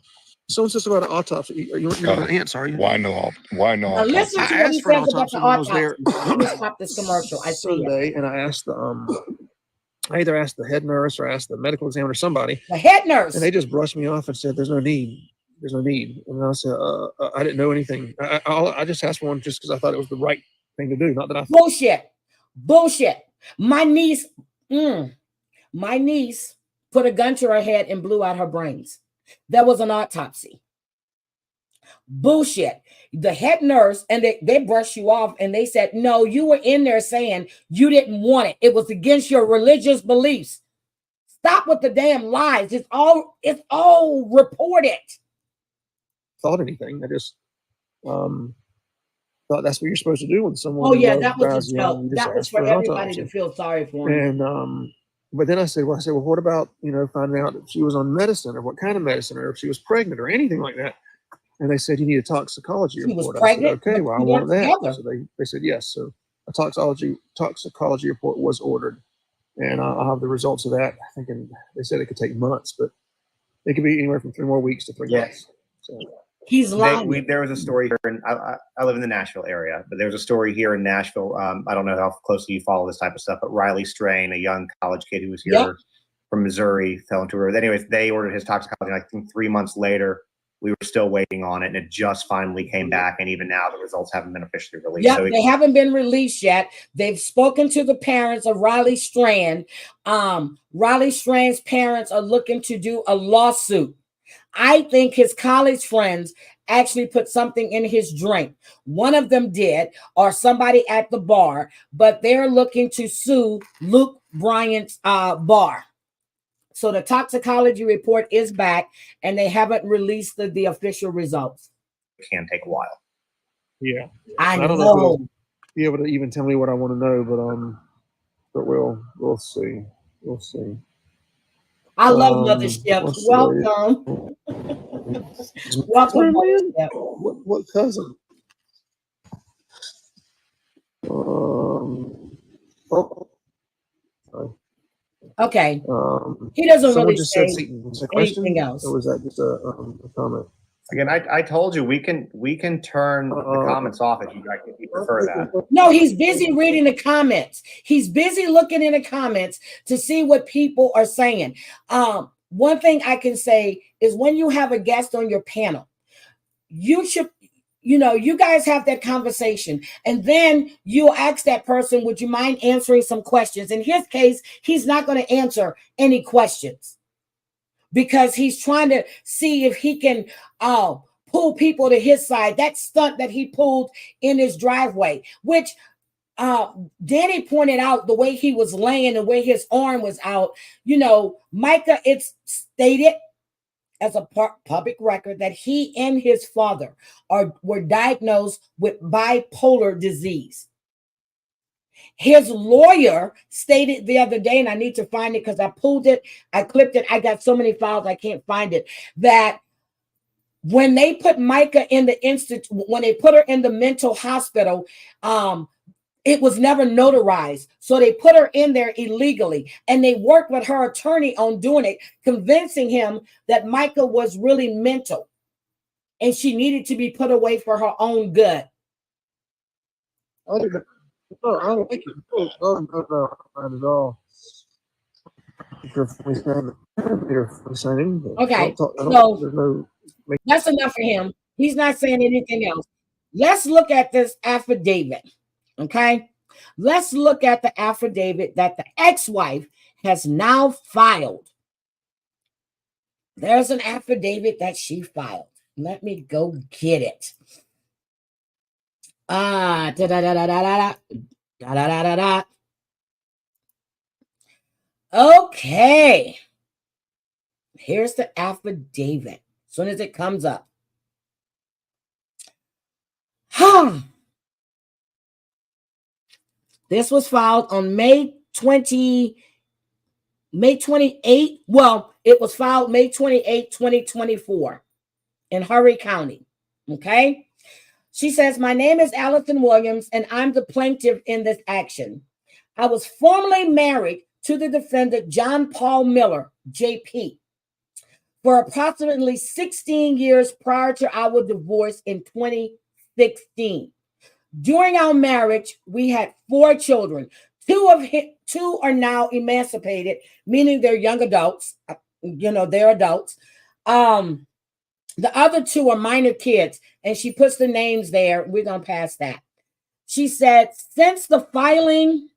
says about an autopsy. You're not an answer, are you? Why no? Why no? Now listen I to what he asked for an says about autopsy the when I was there autopsy. Let me stop this commercial. I see it. Sunday, and I asked I either asked the head nurse or asked the medical examiner, somebody, The head nurse. and they just brushed me off and said, "There's no need. There's no need." And I said, "I didn't know anything. I just asked one just because I thought it was the right thing to do, not that I." Bullshit. Bullshit. My niece put a gun to her head and blew out her brains. There was an autopsy. Bullshit. The head nurse, and they brushed you off and they said, no, you were in there saying you didn't want it. It was against your religious beliefs. Stop with the damn lies. It's all reported. Thought anything. I just thought that's what you're supposed to do when someone. Oh yeah, that was dies a joke. young. You just That was ask for an everybody autopsy. to feel sorry for him. And but then I said, well, what about, finding out if she was on medicine or what kind of medicine or if she was pregnant or anything like that? And they said, you need a toxicology She was report. pregnant, I said, okay, but well, I you want weren't that. together. So they said yes. So a toxicology report was ordered, and I'll have the results of that. I think they said it could take months, but it could be anywhere from 3 more weeks to 3 months. So He's lying. There was a story here, and I live in the Nashville area, but there was a story here in Nashville. I don't know how closely you follow this type of stuff, but Riley Strain, a young college kid who was here from Missouri, fell into her. Anyways, they ordered his toxicology. And I think 3 months later, we were still waiting on it, and it just finally came back. And even now, the results haven't been officially released. Yep, So they haven't been released yet. They've spoken to the parents of Riley Strand. Riley Strand's parents are looking to do a lawsuit. I think his college friends actually put something in his drink. One of them did, or somebody at the bar, but they're looking to sue Luke Bryant's bar. So the toxicology report is back, and they haven't released the official results. it can take a while. yeah, I don't know if know. they'll be able to even tell me what I want to know, but we'll see. We'll see. I love Mothership. let's see. Welcome. Welcome, Mothership. What cousin? Sorry. Okay. He doesn't Someone really just say said Seton. Was that a question, anything else. or was that just a comment? Again, I told you we can turn the comments off if you prefer that. No, he's busy reading the comments. He's busy looking in the comments to see what people are saying. One thing I can say is when you have a guest on your panel, you should, you guys have that conversation, and then you ask that person, would you mind answering some questions? In his case, he's not going to answer any questions because he's trying to see if he can pull people to his side. That stunt that he pulled in his driveway, which Danny pointed out, the way he was laying, the way his arm was out, Micah, it's stated as a public record that he and his father were diagnosed with bipolar disease. His lawyer stated the other day, and I need to find it because I pulled it, I clipped it, I got so many files I can't find it, that when they put Micah in the when they put her in the mental hospital, it was never notarized. So they put her in there illegally, and they worked with her attorney on doing it, convincing him that Micah was really mental and she needed to be put away for her own good. I don't like it. No, not at all. Okay, so that's enough for him. He's not saying anything else. Let's look at this affidavit. Okay, let's look at the affidavit that the ex-wife has now filed. There's an affidavit that she filed. Let me go get it. Okay. Here's the affidavit. As soon as it comes up. This was filed on May 28. Well, it was filed May 28, 2024 in Horry County. Okay. She says, my name is Allison Williams, and I'm the plaintiff in this action. I was formerly married to the defendant, John Paul Miller, JP for approximately 16 years prior to our divorce in 2016. During our marriage, we had 4 children. Two are now emancipated, meaning they're young adults. They're adults. The other 2 are minor kids, and she puts the names there. We're going to pass that. She said, since the filing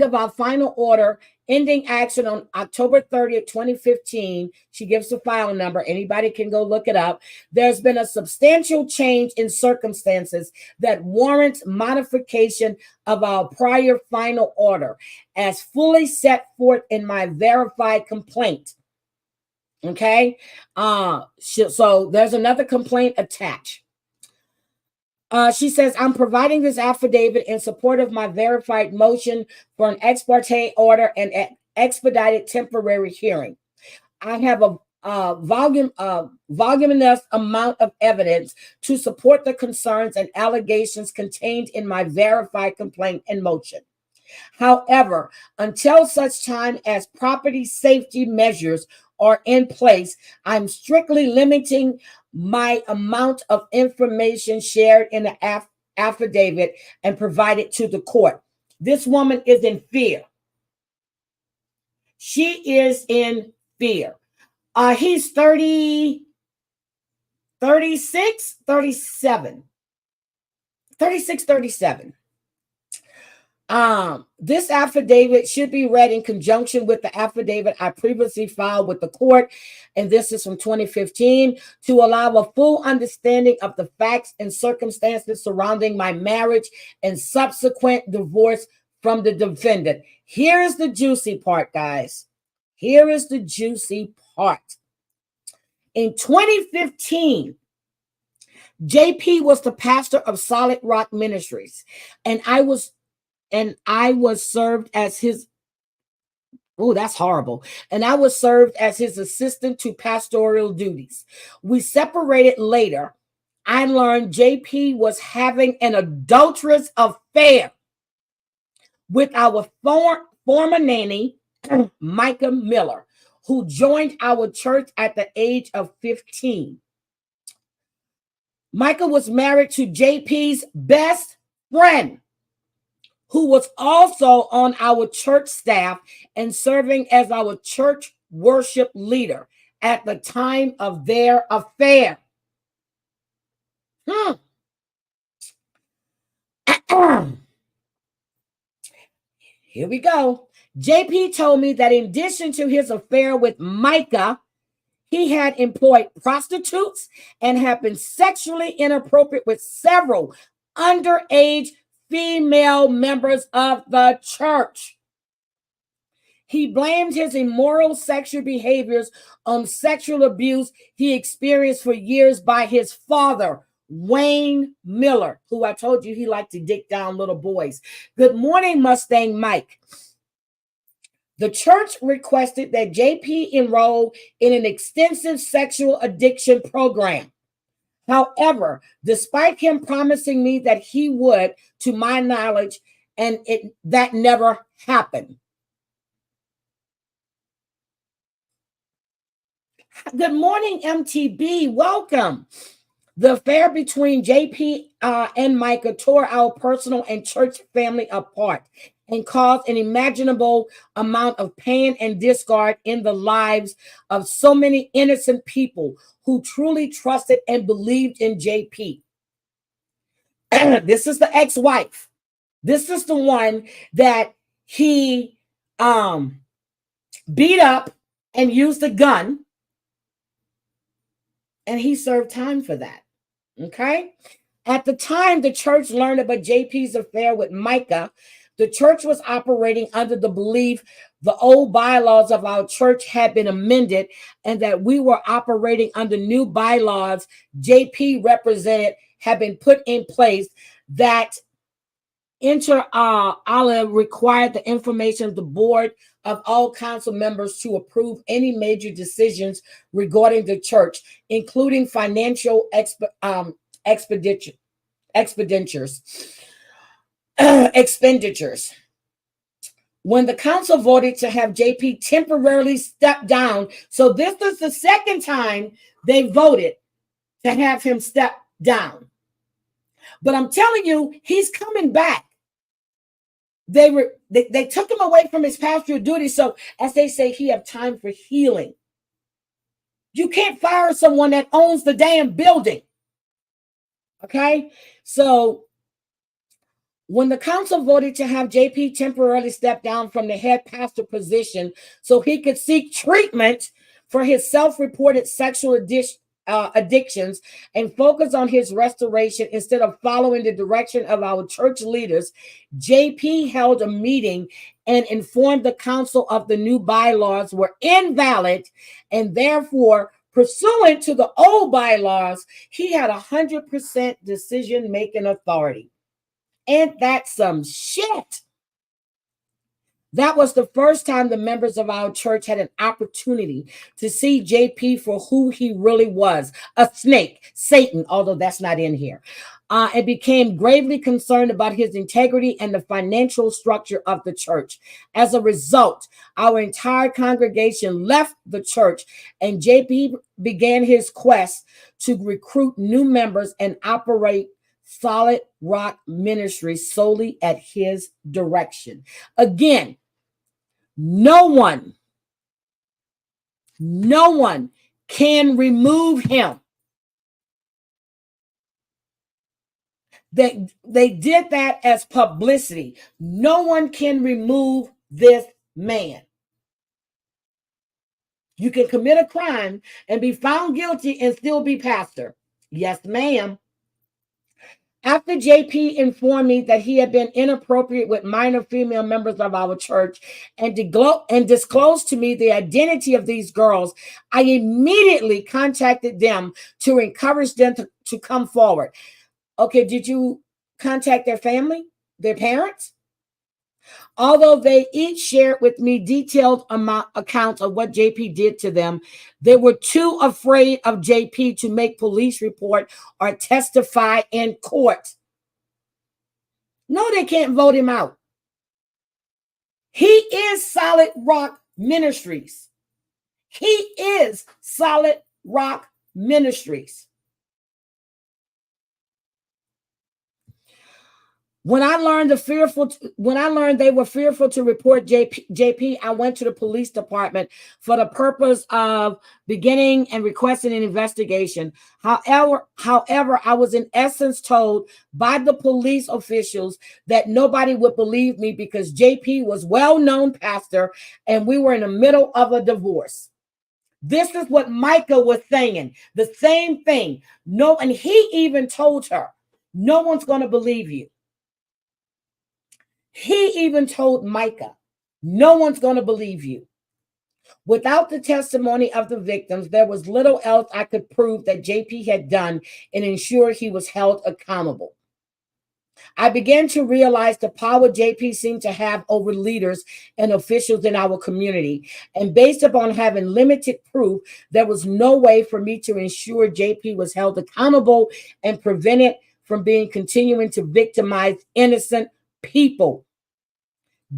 of our final order ending action on October 30th, 2015, she gives the file number. Anybody can go look it up. There's been a substantial change in circumstances that warrants modification of our prior final order as fully set forth in my verified complaint. Okay. So there's another complaint attached. She says, I'm providing this affidavit in support of my verified motion for an ex parte order and expedited temporary hearing. I have a voluminous amount of evidence to support the concerns and allegations contained in my verified complaint and motion. However, until such time as property safety measures are in place, I'm strictly limiting my amount of information shared in the affidavit and provided to the court. This woman is in fear. She is in fear. He's 36, 37. This affidavit should be read in conjunction with the affidavit I previously filed with the court, and this is from 2015, to allow a full understanding of the facts and circumstances surrounding my marriage and subsequent divorce from the defendant. Here is the juicy part, guys. Here is the juicy part. In 2015, JP was the pastor of Solid Rock Ministries, and I was served as his, oh, that's horrible. And I was served as his assistant to pastoral duties. We separated later. I learned JP was having an adulterous affair with our former nanny, Micah Miller, who joined our church at the age of 15. Micah was married to JP's best friend, who was also on our church staff and serving as our church worship leader at the time of their affair. Here we go. JP told me that in addition to his affair with Micah, he had employed prostitutes and had been sexually inappropriate with several underage female members of the church. He blamed his immoral sexual behaviors on sexual abuse he experienced for years by his father, Wayne Miller, who I told you he liked to dick down little boys. Good morning, Mustang Mike. The church requested that JP enroll in an extensive sexual addiction program. However, despite him promising me that he would, to my knowledge, that never happened. Good morning, MTB. Welcome. The affair between JP and Micah tore our personal and church family apart and caused an unimaginable amount of pain and discord in the lives of so many innocent people who truly trusted and believed in JP. This is the ex-wife. This is the one that he beat up and used a gun, and he served time for that. Okay? At the time the church learned about JP's affair with Micah, the church was operating under the belief the old bylaws of our church had been amended and that we were operating under new bylaws JP represented had been put in place that inter alia required the information of the board of all council members to approve any major decisions regarding the church, including financial expenditures. when the council voted to have JP temporarily step down. So this is the second time they voted to have him step down. But I'm telling you, he's coming back. They took him away from his pastoral duty. So as they say, he have time for healing. You can't fire someone that owns the damn building. Okay? So when the council voted to have JP temporarily step down from the head pastor position so he could seek treatment for his self-reported sexual addictions and focus on his restoration instead of following the direction of our church leaders, JP held a meeting and informed the council of the new bylaws were invalid, and therefore, pursuant to the old bylaws, he had 100% decision-making authority. Ain't that some shit? That was the first time the members of our church had an opportunity to see JP for who he really was, a snake, Satan, although that's not in here, and became gravely concerned about his integrity and the financial structure of the church. As a result, our entire congregation left the church, and JP began his quest to recruit new members and operate Solid Rock Ministry solely at his direction. Again, no one can remove him. They did that as publicity. No one can remove this man. You can commit a crime and be found guilty and still be pastor. Yes, ma'am. After JP informed me that he had been inappropriate with minor female members of our church and disclosed to me the identity of these girls, I immediately contacted them to encourage them to come forward. Okay, did you contact their family, their parents? Although they each shared with me detailed accounts of what JP did to them, they were too afraid of JP to make police report or testify in court. No, they can't vote him out. He is Solid Rock Ministries. He is Solid Rock Ministries. When I learned they were fearful to report JP, I went to the police department for the purpose of beginning and requesting an investigation. However, I was in essence told by the police officials that nobody would believe me because JP was well-known pastor and we were in the middle of a divorce. This is what Micah was saying. The same thing. No, and he even told her, no one's going to believe you. He even told Micah, no one's going to believe you. Without the testimony of the victims, there was little else I could prove that JP had done and ensure he was held accountable. I began to realize the power JP seemed to have over leaders and officials in our community. And based upon having limited proof, there was no way for me to ensure JP was held accountable and prevented from continuing to victimize innocent people.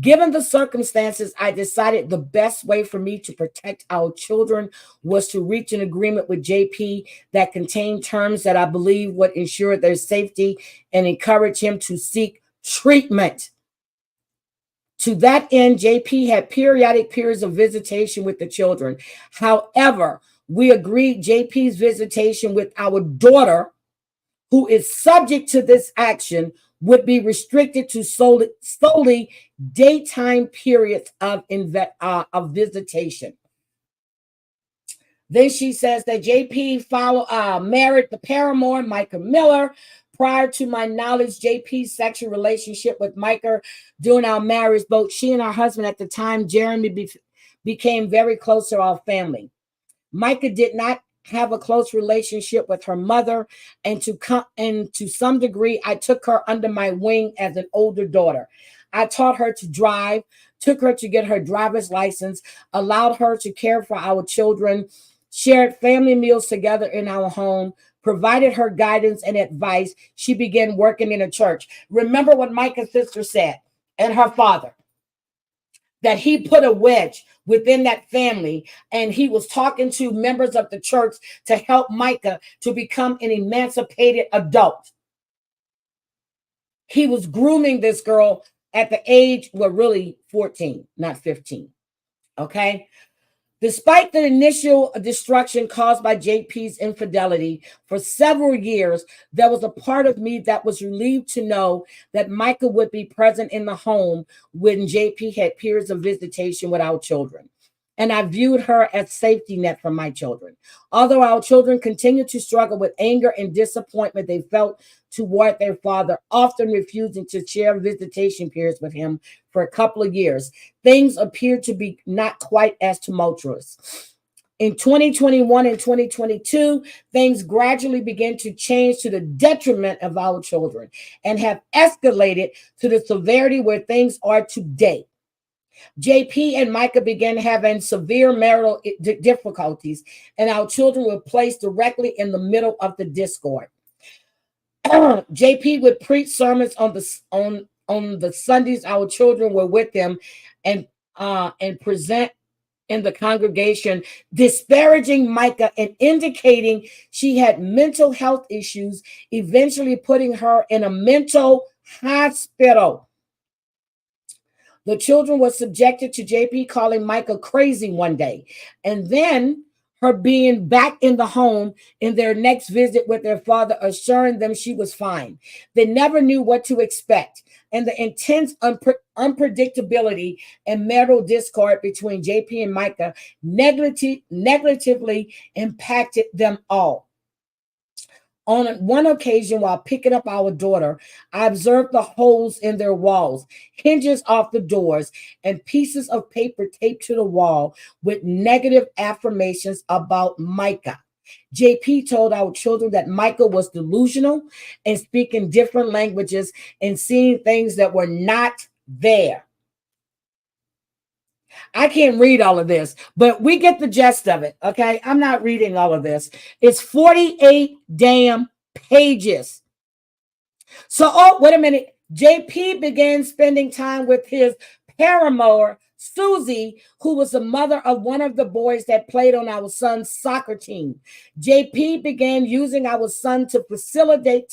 Given the circumstances, I decided the best way for me to protect our children was to reach an agreement with JP that contained terms that I believe would ensure their safety and encourage him to seek treatment. To that end, JP had periodic periods of visitation with the children. However, we agreed JP's visitation with our daughter, who is subject to this action, would be restricted to solely daytime periods of visitation. Then she says that JP married the paramour, Micah Miller. Prior to my knowledge, JP's sexual relationship with Micah during our marriage, both she and her husband at the time, Jeremy, became very close to our family. Micah did not have a close relationship with her mother, and to some degree, I took her under my wing as an older daughter. I taught her to drive, took her to get her driver's license, allowed her to care for our children, shared family meals together in our home, provided her guidance and advice. She began working in a church. Remember what Micah's sister said and her father. that he put a wedge within that family, and he was talking to members of the church to help Micah to become an emancipated adult. He was grooming this girl at the age, well, really 14, not 15. Okay. Despite the initial destruction caused by JP's infidelity for several years, there was a part of me that was relieved to know that Micah would be present in the home when JP had periods of visitation with our children. And I viewed her as safety net for my children. Although our children continued to struggle with anger and disappointment they felt toward their father, often refusing to share visitation periods with him for a couple of years, things appeared to be not quite as tumultuous. In 2021 and 2022, things gradually began to change to the detriment of our children and have escalated to the severity where things are today. JP and Micah began having severe marital difficulties, and our children were placed directly in the middle of the discord. JP would preach sermons on the Sundays our children were with him, and present in the congregation, disparaging Micah and indicating she had mental health issues, eventually putting her in a mental hospital. The children were subjected to JP calling Micah crazy one day, and then her being back in the home in their next visit with their father, assuring them she was fine. They never knew what to expect, and the intense unpredictability and marital discord between JP and Micah negatively impacted them all. On one occasion, while picking up our daughter, I observed the holes in their walls, hinges off the doors, and pieces of paper taped to the wall with negative affirmations about Micah. JP told our children that Micah was delusional and speaking different languages and seeing things that were not there. I can't read all of this, but we get the gist of it, okay? I'm not reading all of this. It's 48 damn pages. So, oh, wait a minute. JP began spending time with his paramour, Susie, who was the mother of one of the boys that played on our son's soccer team. JP began using our son to facilitate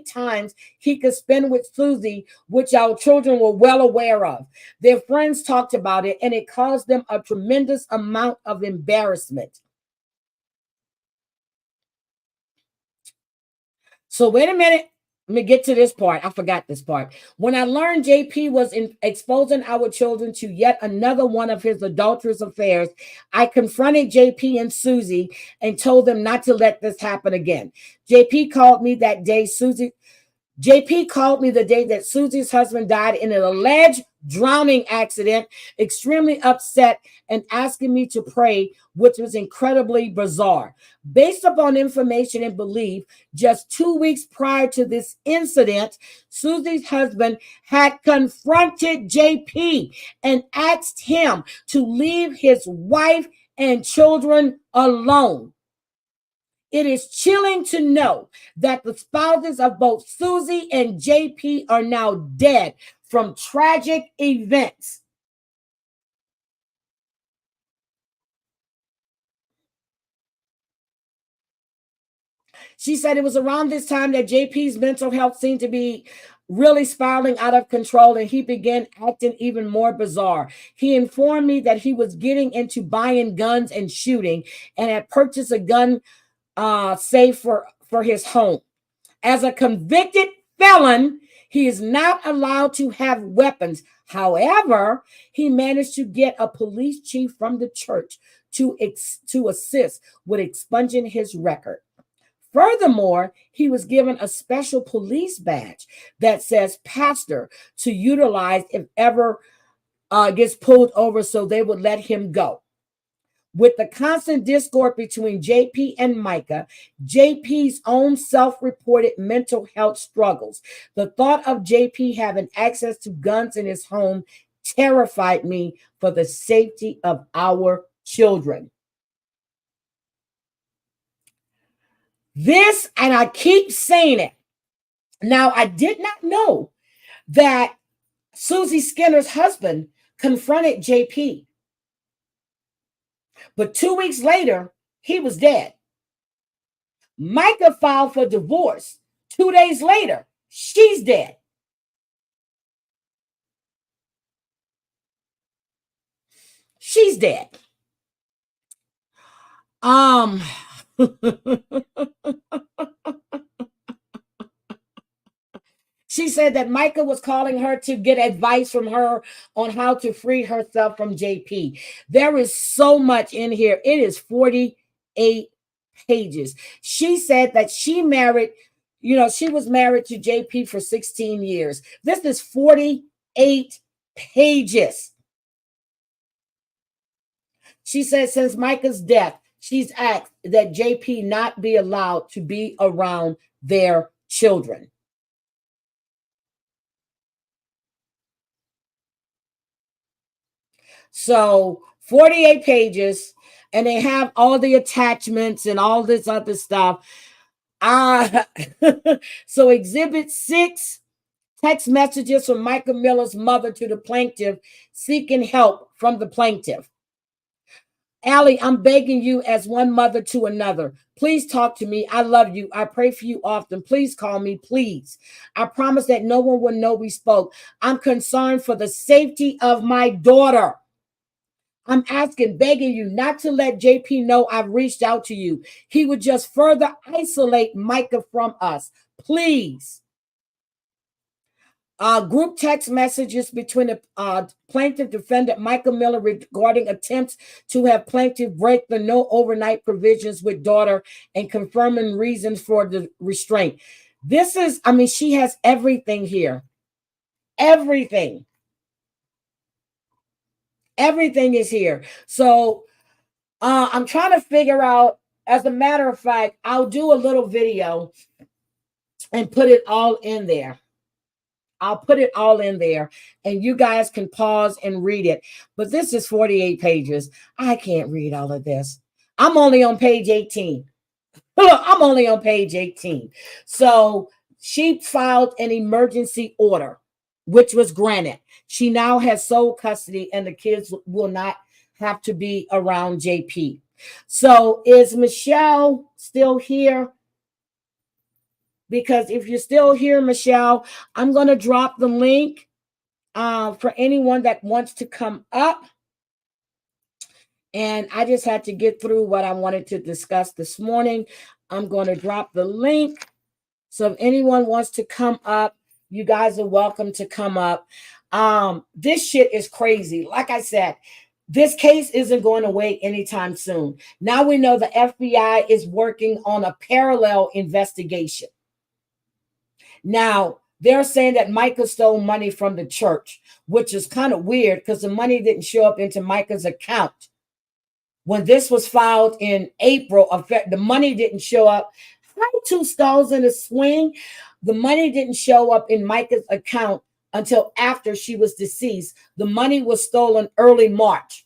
times he could spend with Susie, which our children were well aware of. Their friends talked about it, and it caused them a tremendous amount of embarrassment. So wait a minute. Let me get to this part. I forgot this part. When I learned JP was exposing our children to yet another one of his adulterous affairs, I confronted JP and Susie and told them not to let this happen again. JP called me the day that Susie's husband died in an alleged drowning accident, extremely upset and asking me to pray, which was incredibly bizarre. Based upon information and belief, just 2 weeks prior to this incident, Susie's husband had confronted JP and asked him to leave his wife and children alone. It is chilling to know that the spouses of both Susie and JP are now dead from tragic events. She said it was around this time that JP's mental health seemed to be really spiraling out of control, and he began acting even more bizarre. He informed me that he was getting into buying guns and shooting, and had purchased a gun safe for his home. As a convicted felon, he is not allowed to have weapons. However, he managed to get a police chief from the church to assist with expunging his record. Furthermore, he was given a special police badge that says pastor to utilize if ever gets pulled over, so they would let him go. With the constant discord between JP and Micah, JP's own self-reported mental health struggles, the thought of JP having access to guns in his home terrified me for the safety of our children. This, and I keep saying it. Now, I did not know that Susie Skinner's husband confronted JP. But 2 weeks later, he was dead. Micah filed for divorce. 2 days later, she's dead. She's dead. She said that Micah was calling her to get advice from her on how to free herself from JP. There is so much in here. It is 48 pages. She said that she married, she was married to JP for 16 years. This is 48 pages. She said since Micah's death, she's asked that JP not be allowed to be around their children. So 48 pages, and they have all the attachments and all this other stuff. So Exhibit 6, text messages from Micah Miller's mother to the plaintiff seeking help from the plaintiff. Allie, I'm begging you as one mother to another. Please talk to me. I love you. I pray for you often. Please call me, please. I promise that no one will know we spoke. I'm concerned for the safety of my daughter. I'm asking, begging you not to let JP know I've reached out to you. He would just further isolate Micah from us. Please. Group text messages between the plaintiff defendant Micah Miller regarding attempts to have plaintiff break the no overnight provisions with daughter and confirming reasons for the restraint. This is, she has everything here. Everything. Everything is here. So I'm trying to figure out, as a matter of fact, I'll do a little video and put it all in there. I'll put it all in there and you guys can pause and read it. But this is 48 pages. I can't read all of this. I'm only on page 18. Look, I'm only on page 18. So she filed an emergency order, which was granted. She now has sole custody and the kids will not have to be around JP. So is Michelle still here? Because if you're still here, Michelle, I'm going to drop the link for anyone that wants to come up. And I just had to get through what I wanted to discuss this morning. I'm going to drop the link. So if anyone wants to come up, you guys are welcome to come up. This shit is crazy. Like I said, this case isn't going away anytime soon. Now we know the FBI is working on a parallel investigation. Now, they're saying that Micah stole money from the church, which is kind of weird because the money didn't show up into Micah's account. When this was filed in April, the money didn't show up. Hi, two stalls in a swing. The money didn't show up in Micah's account until after she was deceased. The money was stolen early March.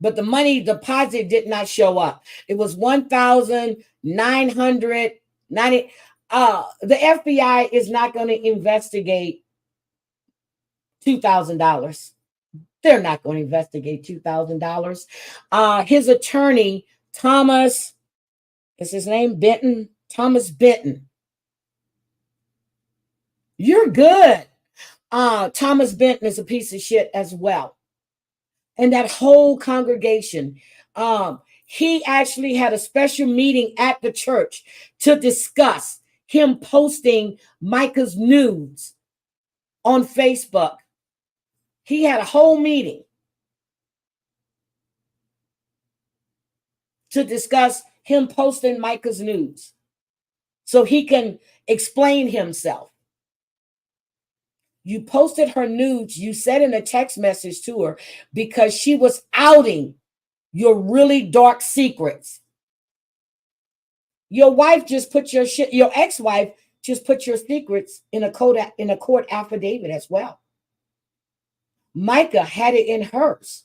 But the money deposit did not show up. It was $1,990. The FBI is not going to investigate $2,000. They're not going to investigate $2,000. His attorney, Thomas, is his name Benton? Thomas Benton. You're good. Thomas Benton is a piece of shit as well. And that whole congregation, he actually had a special meeting at the church to discuss him posting Micah's nudes on Facebook. He had a whole meeting to discuss him posting Micah's nudes so he can explain himself. You posted her nudes, you said in a text message to her, because she was outing your really dark secrets. Your wife just put your shit, your ex-wife just put your secrets in a court affidavit as well. Micah had it in hers.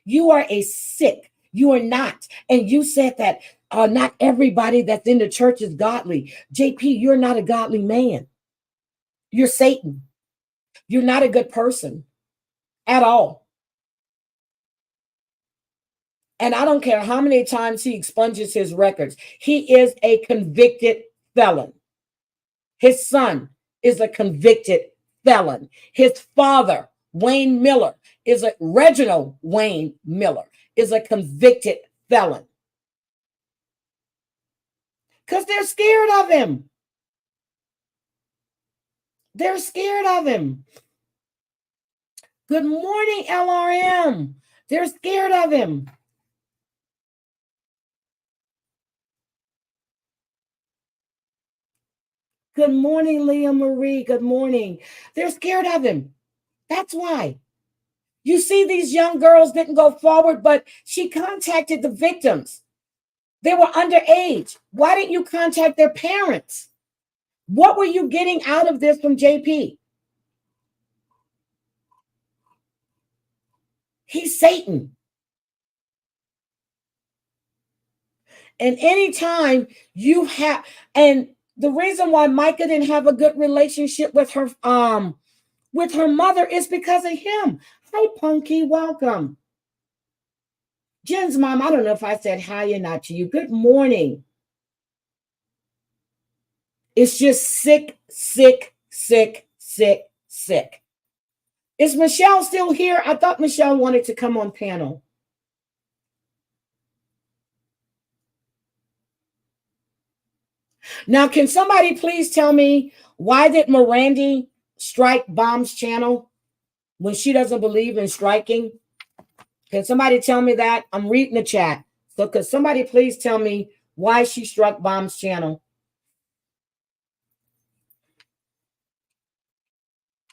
You are a sick. You are not. And you said that not everybody that's in the church is godly. JP, you're not a godly man. You're Satan. You're not a good person at all. And I don't care how many times he expunges his records. He is a convicted felon. His son is a convicted felon. His father, Wayne Miller, Reginald Wayne Miller, is a convicted felon. Because they're scared of him. They're scared of him. Good morning, LRM. They're scared of him. Good morning, Leah Marie. Good morning. They're scared of him. That's why. You see, these young girls didn't go forward, but she contacted the victims. They were underage. Why didn't you contact their parents? What were you getting out of this from JP? He's Satan. And anytime you have, and the reason why Micah didn't have a good relationship with her mother is because of him. Hi, Punky, welcome. Jen's mom, I don't know if I said hi or not to you. Good morning. It's just sick, sick, sick, sick, sick. Is Michelle still here? I thought Michelle wanted to come on panel. Now, can somebody please tell me, why did Mirandy strike Bomb's channel when she doesn't believe in striking? Can somebody tell me that? I'm reading the chat. So could somebody please tell me why she struck Bomb's channel?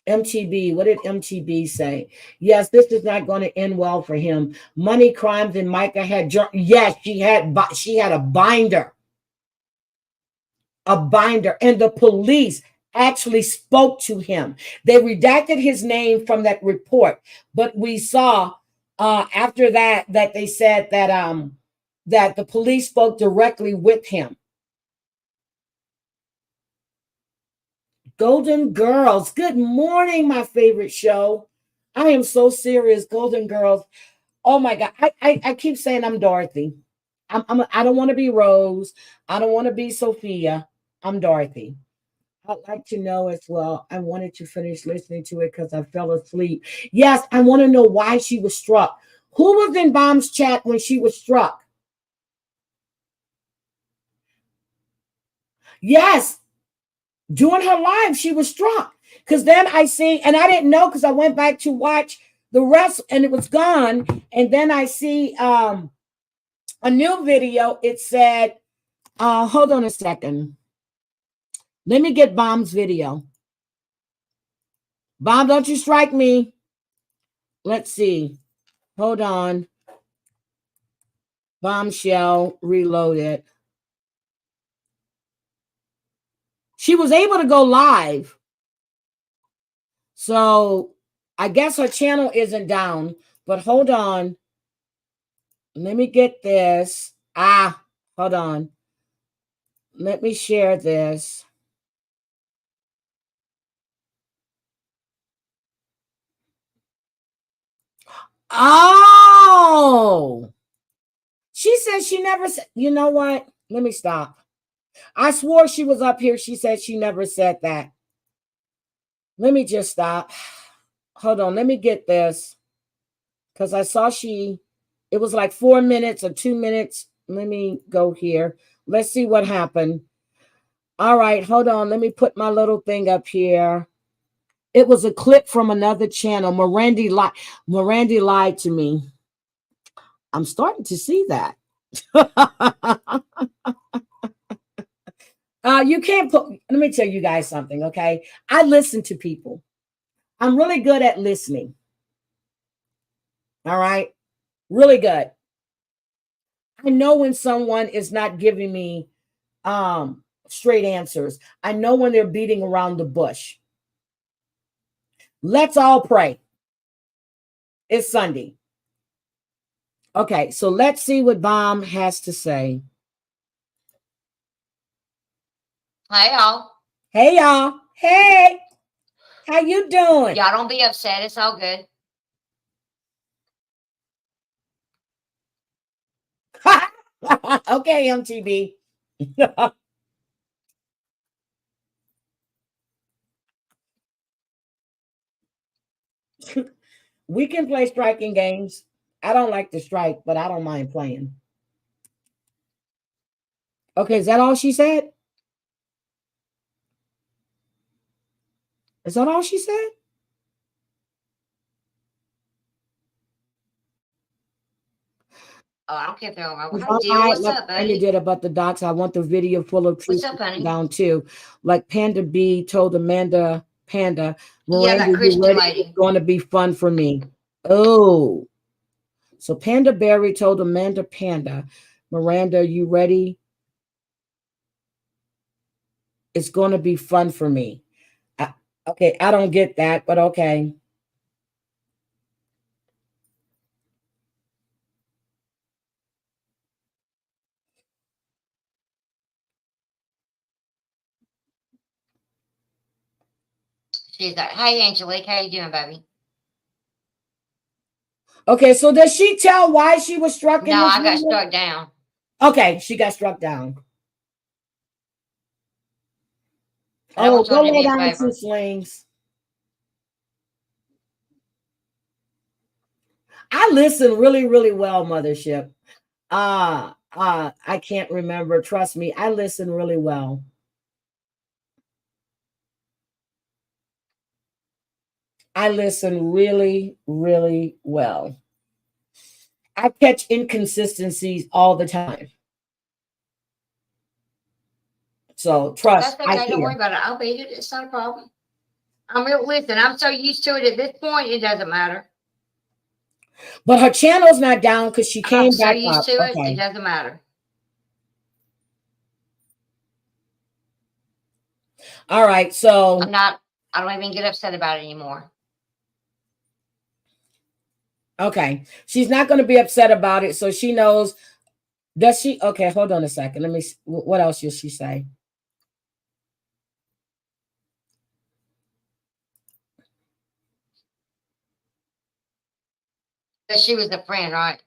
MTB, what did MTB say? Yes, this is not going to end well for him. Money crimes and Micah had, yes, she had a binder. A binder, and the police actually spoke to him. They redacted his name from that report, but we saw after that they said that that the police spoke directly with him. Golden Girls, good morning, my favorite show. I am so serious. Golden Girls. Oh my God, I keep saying I'm Dorothy. I don't want to be Rose. I don't want to be Sophia. I'm Dorothy. I'd like to know as well. I wanted to finish listening to it because I fell asleep. Yes, I want to know why she was struck. Who was in Bomb's chat when she was struck? Yes, during her live, she was struck. Because then I see, and I didn't know because I went back to watch the rest and it was gone. And then I see a new video. It said, hold on a second. Let me get Bomb's video. Bomb, don't you strike me. Let's see. Hold on. Bombshell reloaded. She was able to go live. So I guess her channel isn't down, but hold on. Let me get this. Hold on. Let me share this. Oh, she said she never said, you know what? Let me stop. I swore she was up here. She said she never said that. Let me just stop. Hold on. Let me get this. Because I saw it was like 4 minutes or 2 minutes. Let me go here. Let's see what happened. All right. Hold on. Let me put my little thing up here. It was a clip from another channel. Mirandy lied to me. I'm starting to see that. You can't put, let me tell you guys something, okay? I listen to people. I'm really good at listening. All right? Really good. I know when someone is not giving me straight answers. I know when they're beating around the bush. Let's all pray. It's Sunday. Okay, so let's see what Bomb has to say. Hi, y'all. Hey, y'all. Hey. How you doing? Y'all don't be upset. It's all good. Okay, MTV. We can play striking games. I don't like to strike, but I don't mind playing. Okay, is that all she said? Is that all she said? Oh, I don't care if they're on my If Hi, I'm dear. mad What's like up, Panda buddy? did about the docs, I want the video full of truth What's up, honey? down too. Like Panda B told Panda, Yeah, Miranda, that you Christian ready? lady. It's going to be fun for me. Oh, so Panda Berry told Amanda Panda, Miranda, you ready? It's going to be fun for me. Okay, I don't get that, but okay. She's like, hey, Angelique, how you doing, baby? Okay, so does she tell why she was struck in No, this I got video? struck down. Okay, she got struck down. And I Oh, want go y'all to do lay me a down, favor. two slings. I listen really, really well, Mothership. I can't remember. Trust me, I listen really well. I listen really, really well. I catch inconsistencies all the time. So trust, That's I okay. Don't worry hear. about it. I'll beat it. It's not a problem. Listen, I'm so used to it at this point, it doesn't matter. But her channel's not down because she I'm came so back used up. to it, it Okay. doesn't matter. All right. So I don't even get upset about it anymore. okay. She's not going to be upset about it. So she knows. Does she? Okay, hold on a second. Let me see. What else does she say? But she was a friend, right?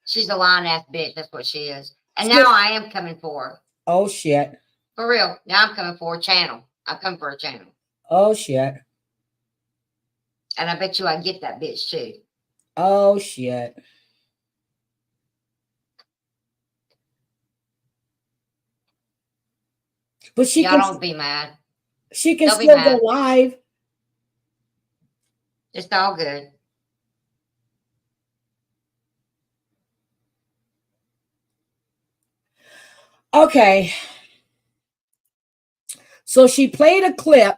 She's a lying ass bitch. That's what she is. And now I am coming for her. Oh shit. For real. Now I'm coming for a channel. I'm coming for a channel. Oh shit. And I bet you I get that bitch too. Oh shit. But she Y'all can. don't be mad. She can Don't be still go mad. live. It's all good. Okay. So she played a clip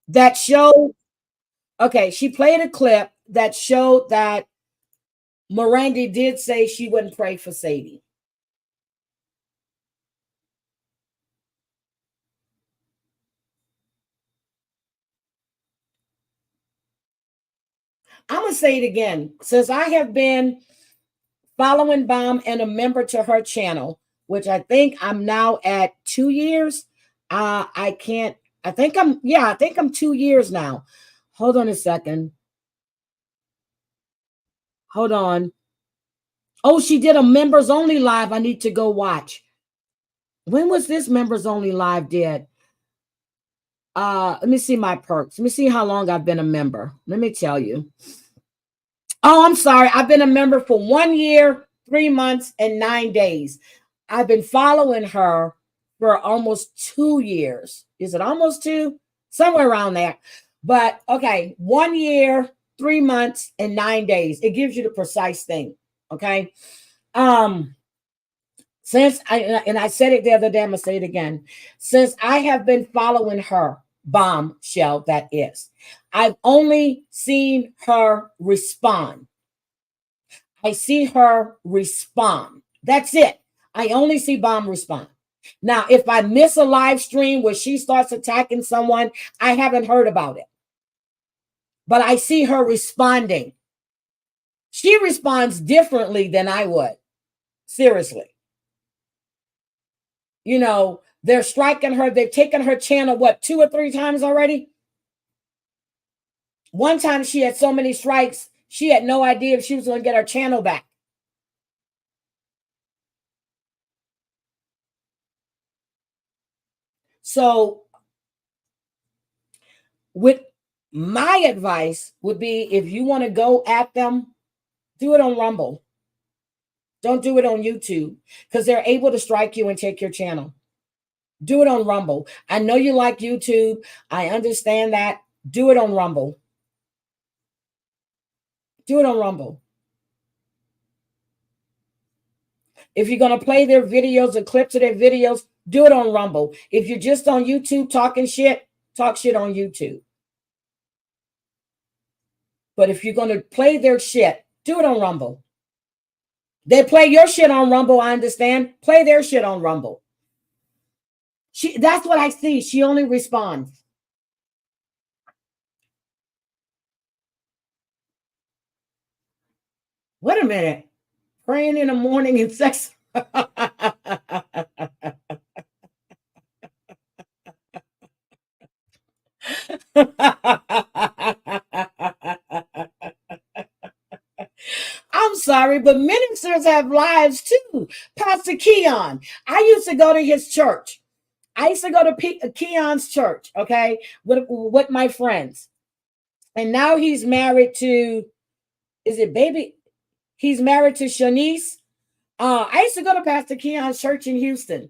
that showed. Okay, she played a clip that showed that Miranda did say she wouldn't pray for Sadie. I'm going to say it again. Since I have been following Bomb and a member to her channel, which I think I'm now at 2 years. I think I'm 2 years now. Hold on a second. Hold on. Oh, she did a members only live. I need to go watch. When was this members only live did? Let me see my perks. Let me see how long I've been a member. Let me tell you. Oh, I'm sorry. I've been a member for 1 year, 3 months, and 9 days. I've been following her for almost 2 years. Is it almost 2? Somewhere around there. But okay, 1 year, 3 months, and 9 days. It gives you the precise thing. Okay. Since I said it the other day, I'm gonna say it again. Since I have been following her, Bombshell, that is, I've only seen her respond. I see her respond. That's it. I only see Bomb respond. Now, if I miss a live stream where she starts attacking someone, I haven't heard about it. But I see her responding. She responds differently than I would. Seriously. You know, They're striking her. They've taken her channel, what, 2 or 3 times already? One time she had so many strikes, she had no idea if she was going to get her channel back. So with my advice would be, if you want to go at them, do it on Rumble. Don't do it on YouTube, because they're able to strike you and take your channel. Do it on Rumble. I know you like YouTube. I understand that. Do it on Rumble. Do it on Rumble. If you're going to play their videos or clips of their videos, do it on Rumble. If you're just on YouTube talking shit, talk shit on YouTube. But if you're going to play their shit, do it on Rumble. They play your shit on Rumble, I understand. Play their shit on Rumble. That's what I see. She only responds. Wait a minute. Praying in the morning and sex. I'm sorry, but ministers have lives too. Pastor Keon, I used to go to his church. I used to go to Keon's church, okay, with my friends. And now he's married to, is it baby? He's married to Shanice. I used to go to Pastor Keon's church in Houston.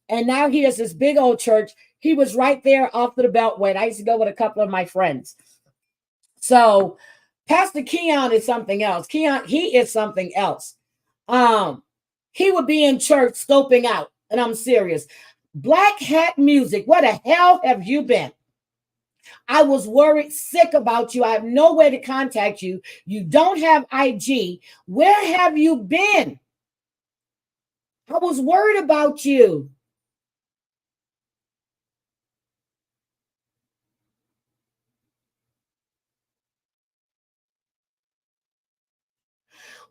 And now he has this big old church. He was right there off of the Beltway. I used to go with a couple of my friends. So Pastor Keon is something else. Keon, he is something else. He would be in church scoping out, and I'm serious. Black Hat Music, where the hell have you been? I was worried sick about you. I have no way to contact you. You don't have IG. Where have you been? I was worried about you.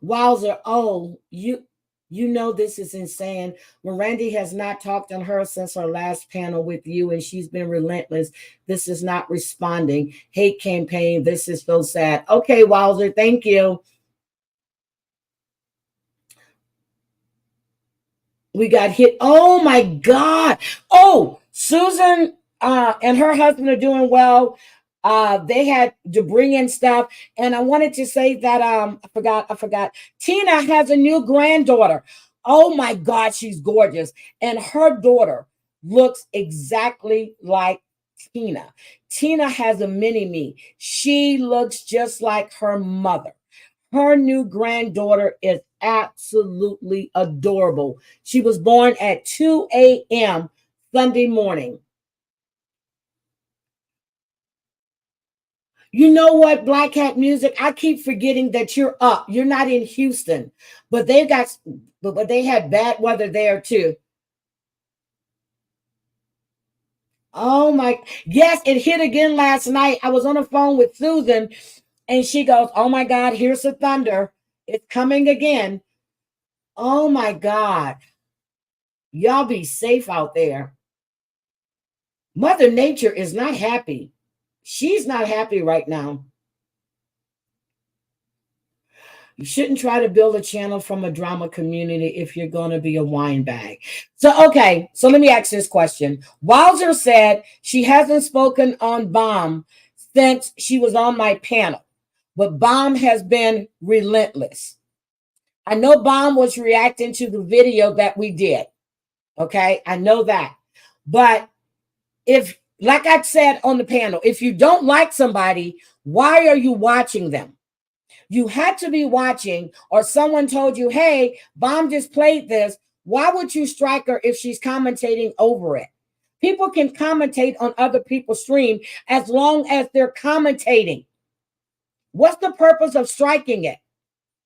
Wowzer, oh, you know this is insane. Miranda has not talked on her since her last panel with you, and she's been relentless. This is not responding. Hate campaign. This is so sad. Okay, Wowzer, thank you. We got hit. Oh my God. Oh, Susan and her husband are doing well. They had debris and stuff. And I wanted to say that I forgot. Tina has a new granddaughter. Oh my God, she's gorgeous. And her daughter looks exactly like Tina. Tina has a mini-me. She looks just like her mother. Her new granddaughter is absolutely adorable. She was born at 2 a.m. Sunday morning. You know what, Black Hat Music? I keep forgetting that you're up. You're not in Houston, but they had bad weather there too. Oh my, yes, it hit again last night. I was on the phone with Susan and she goes, oh my God, here's the thunder. It's coming again. Oh my God. Y'all be safe out there. Mother Nature is not happy. She's not happy right now. You shouldn't try to build a channel from a drama community if you're going to be a wine bag. So, okay, so let me ask this question. Wowzer said she hasn't spoken on Bomb since she was on my panel, but Bomb has been relentless. I know Bomb was reacting to the video that we did. Okay, I know that. But if, like I said on the panel, if you don't like somebody, why are you watching them? You had to be watching, or someone told you, hey, Bomb just played this. Why would you strike her if she's commentating over it? People can commentate on other people's stream as long as they're commentating. What's the purpose of striking it?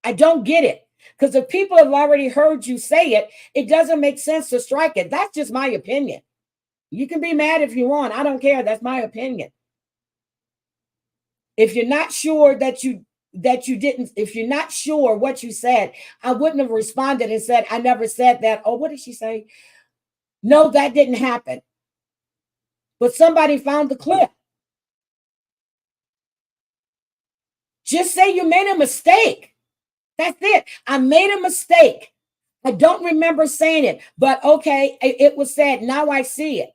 I don't get it. Because if people have already heard you say it, it doesn't make sense to strike it. That's just my opinion. You can be mad if you want. I don't care. That's my opinion. If you're not sure that you didn't, if you're not sure what you said, I wouldn't have responded and said, I never said that. Oh, what did she say? No, that didn't happen. But somebody found the clip. Just say you made a mistake. That's it. I made a mistake. I don't remember saying it, but okay, it was said. Now I see it.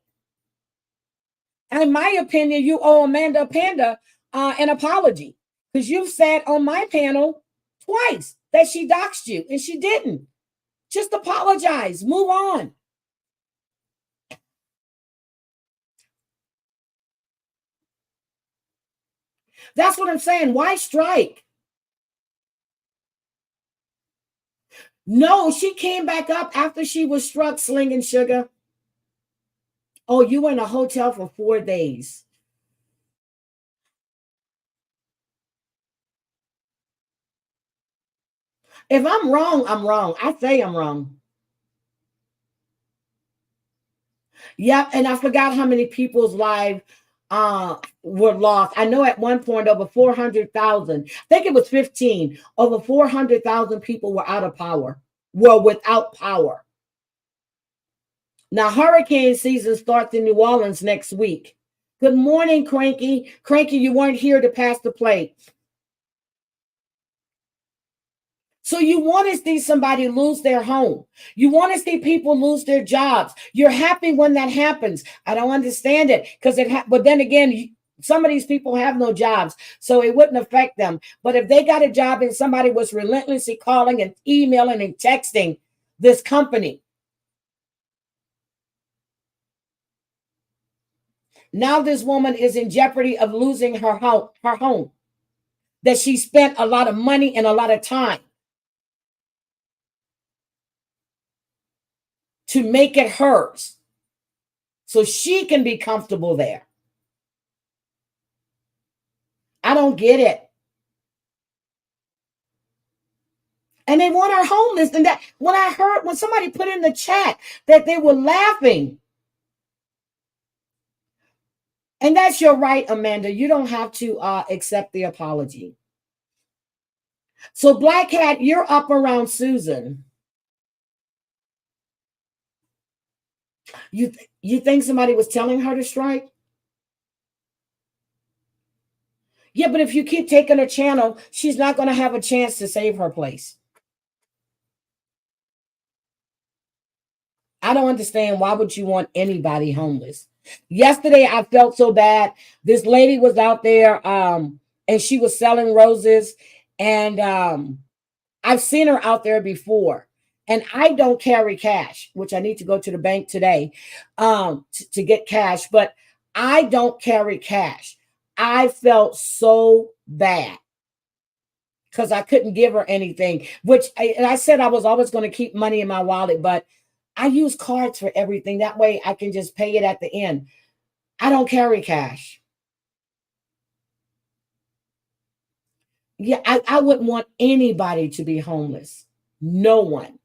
And in my opinion, you owe Amanda Panda an apology, because you've said on my panel twice that she doxed you, and she didn't. Just apologize. Move on. That's what I'm saying. Why strike? No, she came back up after she was struck slinging sugar. Oh, you were in a hotel for 4 days. If I'm wrong, I'm wrong. I say I'm wrong. Yep, and I forgot how many people's lives were lost. I know at one point over 400,000. I think it was 15. Over 400,000 people were out of power. Were without power. Now, hurricane season starts in New Orleans next week. Good morning, Cranky. Cranky, you weren't here to pass the plate. So you want to see somebody lose their home. You want to see people lose their jobs. You're happy when that happens. I don't understand it, because but then again, some of these people have no jobs, so it wouldn't affect them. But if they got a job and somebody was relentlessly calling and emailing and texting this company, now this woman is in jeopardy of losing her home that she spent a lot of money and a lot of time to make it hers, so she can be comfortable there. I don't get it. And they want her homeless. And that when somebody put in the chat that they were laughing. And that's your right, Amanda. You don't have to accept the apology. So Black Hat, you're up around Susan. You think somebody was telling her to strike? Yeah, but if you keep taking her channel, she's not going to have a chance to save her place. I don't understand. Why would you want anybody homeless? Yesterday, I felt so bad. This lady was out there and she was selling roses. And I've seen her out there before. And I don't carry cash, which I need to go to the bank today to get cash. But I don't carry cash. I felt so bad because I couldn't give her anything, and I said I was always going to keep money in my wallet, but I use cards for everything. That way I can just pay it at the end. I don't carry cash. Yeah, I wouldn't want anybody to be homeless. No one.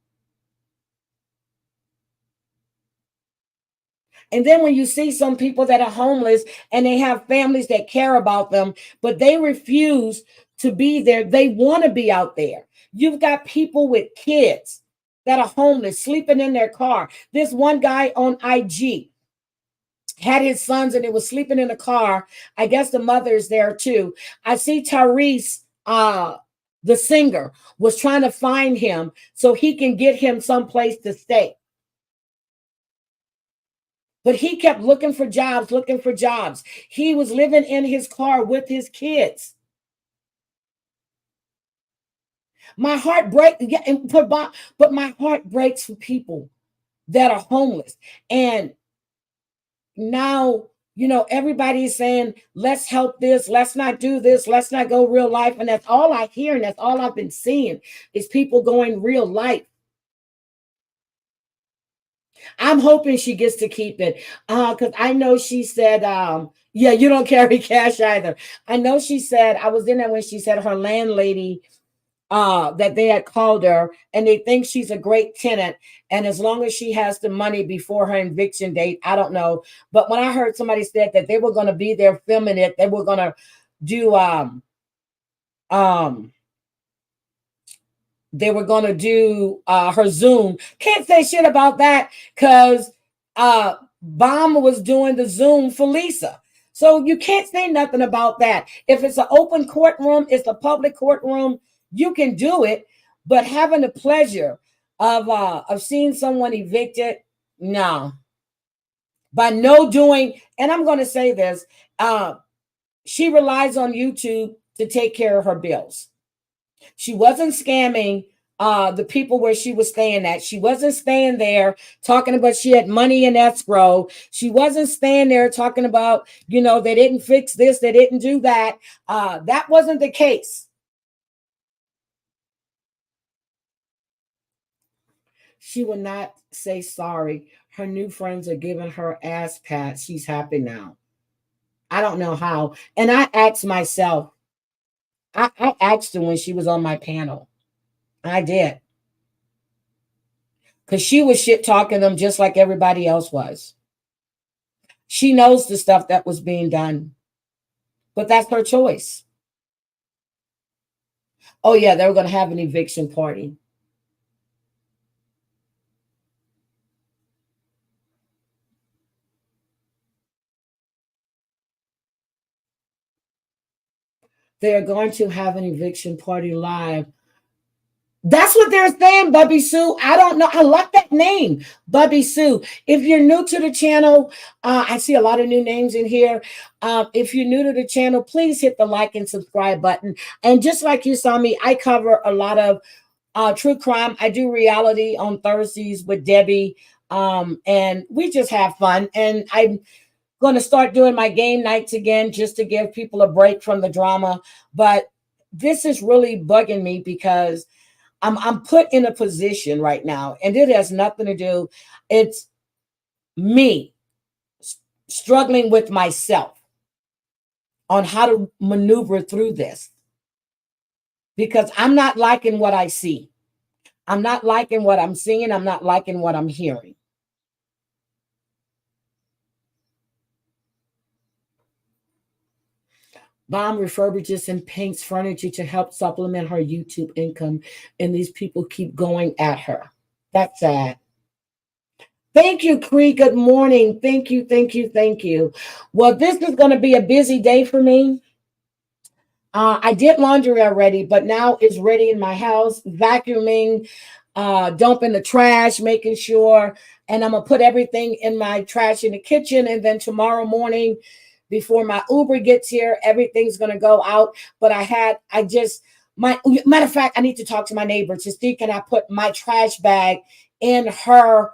And then when you see some people that are homeless and they have families that care about them, but they refuse to be there. They want to be out there. You've got people with kids that are homeless, sleeping in their car. This one guy on IG had his sons and they were sleeping in the car. I guess the mother is there too. I see Tyrese, the singer, was trying to find him so he can get him someplace to stay. But he kept looking for jobs, looking for jobs. He was living in his car with his kids. My heart breaks, but my heart breaks for people that are homeless. And now, everybody's saying, let's help this, let's not do this, let's not go real life. And that's all I hear, and that's all I've been seeing is people going real life. I'm hoping she gets to keep it because I know she said, yeah, you don't carry cash either. I know she said, I was in there when she said her landlady that they had called her and they think she's a great tenant. And as long as she has the money before her eviction date, I don't know. But when I heard somebody said that they were going to be there filming it, they were going to do, her Zoom. Can't say shit about that because Bomb was doing the Zoom for Lisa. So you can't say nothing about that. If it's an open courtroom, it's a public courtroom, you can do it. But having the pleasure of seeing someone evicted, no. By no doing, and I'm going to say this, she relies on YouTube to take care of her bills. She wasn't scamming the people where she was staying at. She wasn't staying there talking about she had money in escrow. She wasn't staying there talking about, you know, they didn't fix this, they didn't do that. That wasn't the case. She will not say sorry. Her new friends are giving her ass pats. She's happy now. I don't know how. And I asked myself, I asked her when she was on my panel. I did. Because she was shit talking them just like everybody else was. She knows the stuff that was being done. But that's her choice. Oh, yeah, they were going to have an eviction party. They're going to have an eviction party live. That's what they're saying, Bubby Sue. I don't know. I like that name, Bubby Sue. If you're new to the channel, I see a lot of new names in here. If you're new to the channel, please hit the like and subscribe button. And just like you saw me, I cover a lot of true crime. I do reality on Thursdays with Debbie, and we just have fun. And I'm going to start doing my game nights again just to give people a break from the drama. But this is really bugging me because I'm put in a position right now, and it has nothing to do. It's me struggling with myself on how to maneuver through this because I'm not liking what I see. I'm not liking what I'm seeing. I'm not liking what I'm hearing. Bomb refurbishes and paints furniture to help supplement her YouTube income, and these people keep going at her. That's sad. Thank you, Cree. Good morning. Thank you, thank you, thank you. Well, this is going to be a busy day for me. I did laundry already, but now it's ready in my house, vacuuming, dumping the trash, making sure, and I'm going to put everything in my trash in the kitchen, and then tomorrow morning, before my Uber gets here, everything's going to go out. But matter of fact, I need to talk to my neighbor to see, can I put my trash bag in her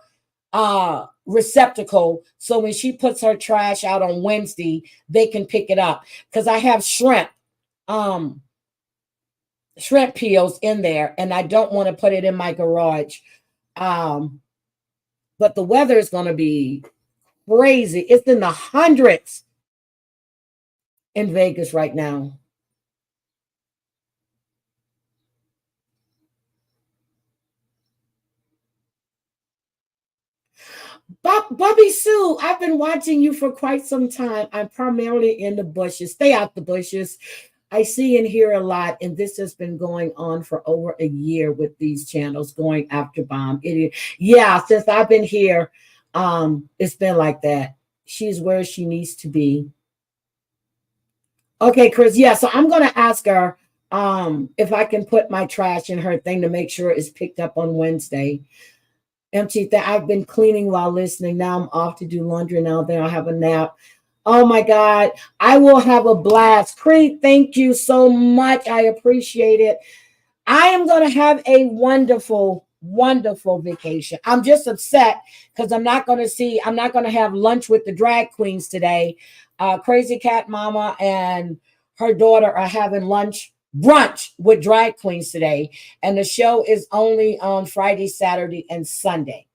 receptacle so when she puts her trash out on Wednesday, they can pick it up. Because I have shrimp peels in there, and I don't want to put it in my garage. But the weather is going to be crazy. It's in the hundreds in Vegas right now. Bubby Sue, I've been watching you for quite some time. I'm primarily in the bushes. Stay out the bushes. I see and hear a lot, and this has been going on for over a year with these channels going after Bomb. Yeah, since I've been here, it's been like that. She's where she needs to be. Okay, Chris. Yeah, so I'm going to ask her if I can put my trash in her thing to make sure it's picked up on Wednesday. Empty that I've been cleaning while listening. Now I'm off to do laundry. Now then I'll have a nap. Oh my God, I will have a blast. Cree, thank you so much. I appreciate it. I am going to have a wonderful, wonderful vacation. I'm just upset because I'm not going to have lunch with the drag queens today. Crazy Cat Mama and her daughter are having brunch with drag queens today. And the show is only on Friday, Saturday, and Sunday.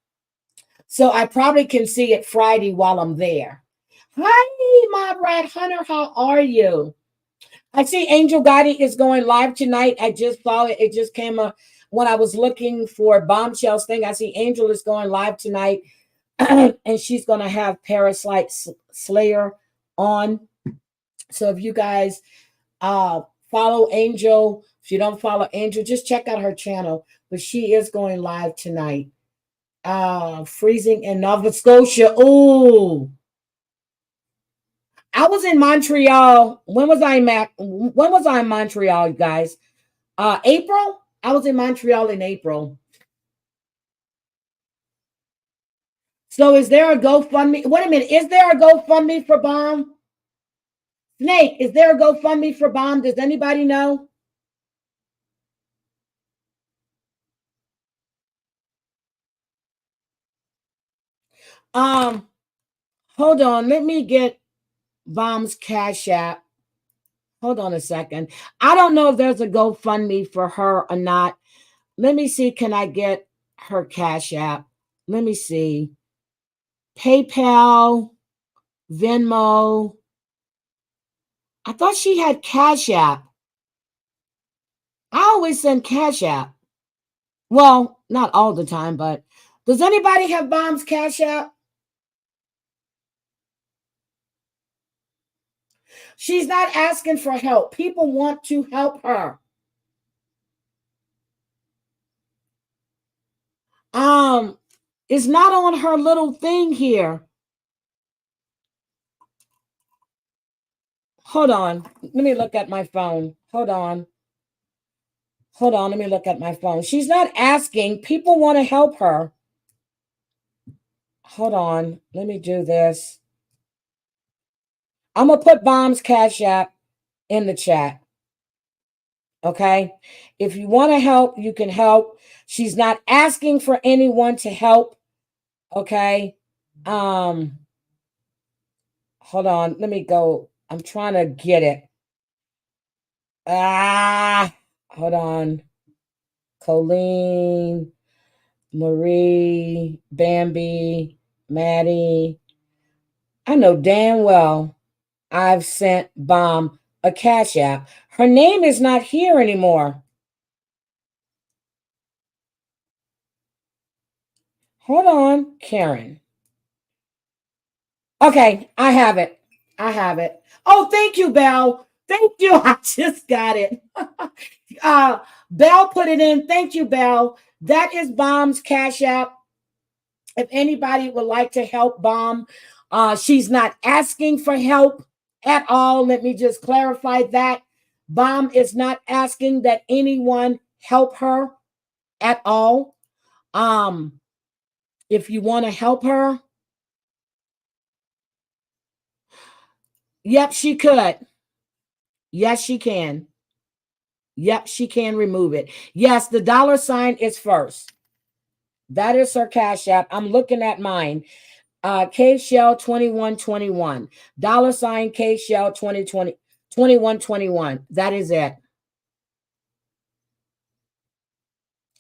So I probably can see it Friday while I'm there. Hi, my Rat Hunter. How are you? I see Angel Gotti is going live tonight. I just saw it. It just came up when I was looking for Bombshell's thing. I see Angel is going live tonight. And she's going to have Parasite Slayer on. So if you guys follow Angel, if you don't follow Angel, just check out her channel. But she is going live tonight. Freezing in Nova Scotia. Ooh. I was in Montreal. When was I in Montreal, you guys? April? I was in Montreal in April. So is there a GoFundMe? Wait a minute. Is there a GoFundMe for Bomb? Snake, is there a GoFundMe for Bomb? Does anybody know? Hold on. Let me get Bomb's Cash App. Hold on a second. I don't know if there's a GoFundMe for her or not. Let me see. Can I get her Cash App? Let me see. PayPal, Venmo. I thought she had Cash App. I always send Cash App. Well, not all the time, but does anybody have Bomb's Cash App? She's not asking for help. People want to help her. It's not on her little thing here. Hold on. Let me look at my phone. Hold on. Let me look at my phone. She's not asking. People want to help her. Hold on. Let me do this. I'm going to put Bomb's Cash App in the chat. Okay? If you want to help, you can help. She's not asking for anyone to help. Okay? Hold on. Let me go. I'm trying to get it. Hold on. Colleen, Marie, Bambi, Maddie. I know damn well I've sent Bomb a Cash App. Her name is not here anymore. Hold on, Karen. Okay, I have it. Oh, thank you, Belle. Thank you. I just got it. Belle put it in. Thank you, Belle. That is Bomb's Cash App. If anybody would like to help Bomb, she's not asking for help at all. Let me just clarify that. Bomb is not asking that anyone help her at all. If you want to help her, yep, she could. Yes, she can. Yep, she can remove it. Yes, the $ is first. That is her Cash App. I'm looking at mine. K-Shell 2121. $ K-Shell 2020 2121. That is it.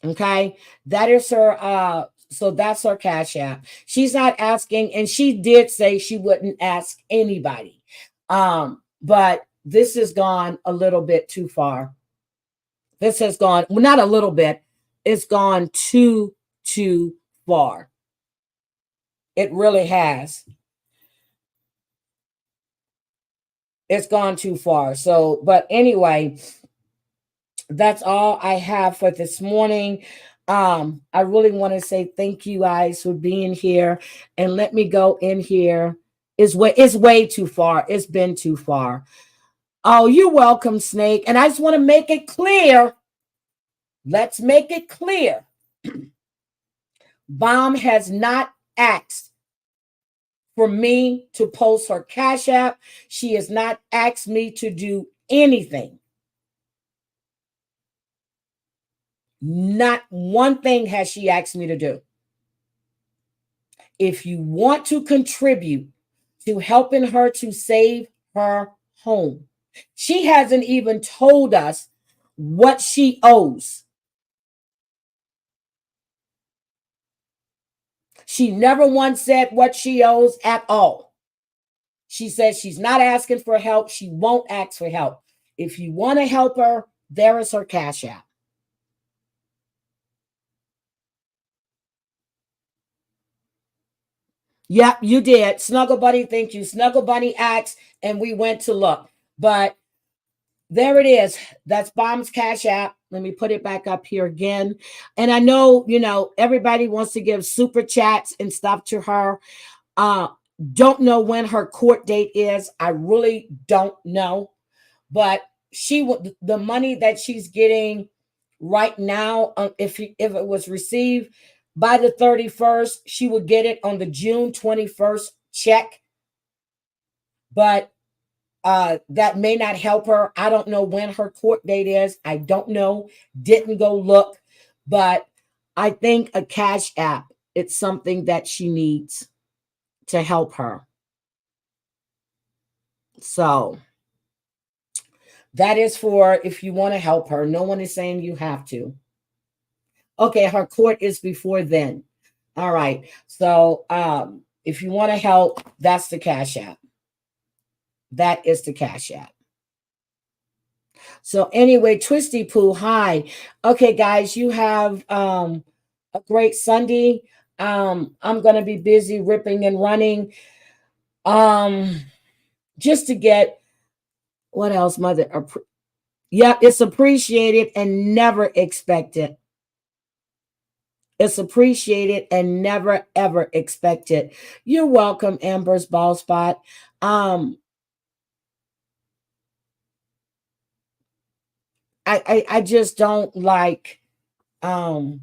Okay. That is her. So that's her Cash App. She's not asking, and she did say she wouldn't ask anybody. But this has gone a little bit too far. This has gone, well, not a little bit. It's gone too far. It really has. It's gone too far. So, but anyway, that's all I have for this morning. I really want to say thank you guys for being here, and let me go in here. It's way too far. It's been too far. Oh, you're welcome, Snake. And I just want to make it clear. Let's make it clear. Bomb has not asked for me to post her Cash App. She has not asked me to do anything. Not one thing has she asked me to do. If you want to contribute to helping her to save her home, she hasn't even told us what she owes. She never once said what she owes at all. She says she's not asking for help. She won't ask for help. If you want to help her, there is her Cash App. Yep, you did. Snuggle Bunny, thank you. Snuggle Bunny asked, and we went to look. But there it is. That's Bomb's Cash App. Let me put it back up here again. And I know, everybody wants to give super chats and stuff to her. Don't know when her court date is. I really don't know. But the money that she's getting right now, if it was received by the 31st, she would get it on the June 21st check. But that may not help her. I don't know when her court date is. I don't know. Didn't go look. But I think a Cash App, it's something that she needs to help her. So that is for if you want to help her. No one is saying you have to. Okay, her court is before then. All right. So if you want to help, that's the Cash App. That is the Cash App. So anyway, Twisty Poo, hi. Okay, guys, you have a great Sunday. I'm gonna be busy ripping and running. Just to get what else, Mother? Yeah, it's appreciated and never expected. It's appreciated and never ever expected. You're welcome, Amber's Ball Spot. I just don't like to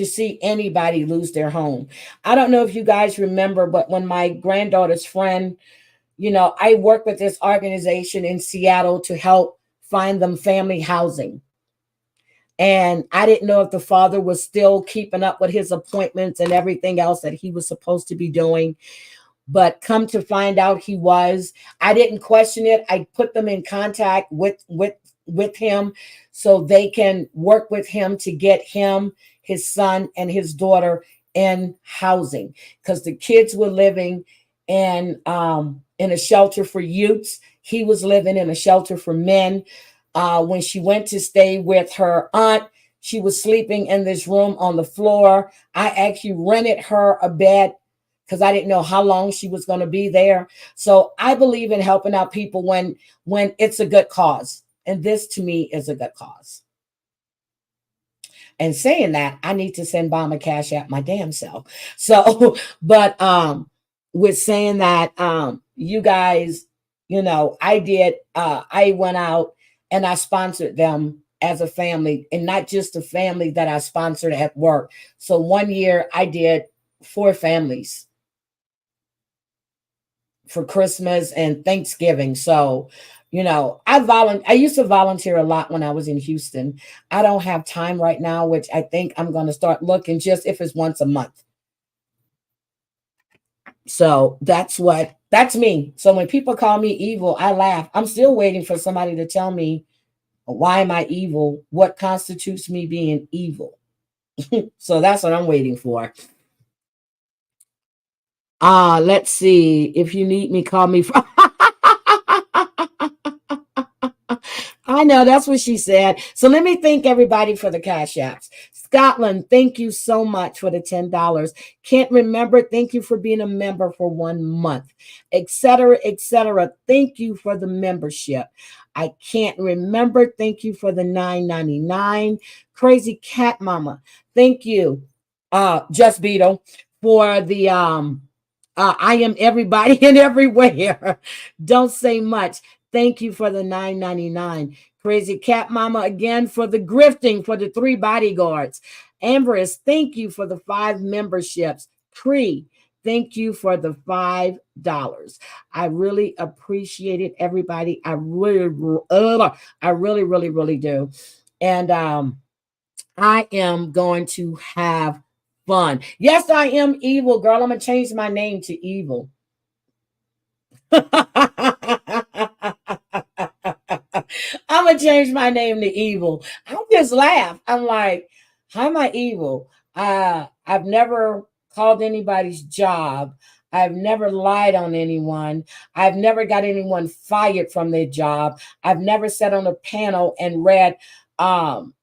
see anybody lose their home. I don't know if you guys remember, but when my granddaughter's friend, I work with this organization in Seattle to help find them family housing. And I didn't know if the father was still keeping up with his appointments and everything else that he was supposed to be doing. But come to find out he was. I didn't question it. I put them in contact with him so they can work with him to get him, his son, and his daughter in housing, because the kids were living in a shelter for youths. He was living in a shelter for men. When she went to stay with her aunt, she was sleeping in this room on the floor. I actually rented her a bed because I didn't know how long she was going to be there. So I believe in helping out people when it's a good cause. And this to me is a good cause. And saying that, I need to send Bomb a Cash App my damn self. So, but with saying that, you guys, I went out and I sponsored them as a family, and not just a family that I sponsored at work. So one year I did 4 families for Christmas and Thanksgiving. So, I used to volunteer a lot when I was in Houston. I don't have time right now, which I think I'm going to start looking just if it's once a month. So that's me. So when people call me evil, I laugh. I'm still waiting for somebody to tell me, why am I evil? What constitutes me being evil? So that's what I'm waiting for. Let's see. If you need me, call me. I know, that's what she said. So let me thank everybody for the Cash Apps. Scotland, thank you so much for the $10. Can't remember, thank you for being a member for 1 month, etc., etc. Thank you for the membership. I can't remember, thank you for the $9.99. Crazy Cat Mama, thank you, Just Beetle, for the I am everybody and everywhere. Don't say much. Thank you for the $9.99. Crazy Cat Mama again for the grifting for the 3 bodyguards. Ambrose, thank you for the 5 memberships. Cree, thank you for the $5. I really appreciate it, everybody. I really, really do. And I am going to have fun. Yes, I am evil, girl. I'm gonna change my name to Evil. I'm gonna change my name to Evil. I just laugh. I'm like, how am I evil? I've never called anybody's job. I've never lied on anyone. I've never got anyone fired from their job. I've never sat on a panel and read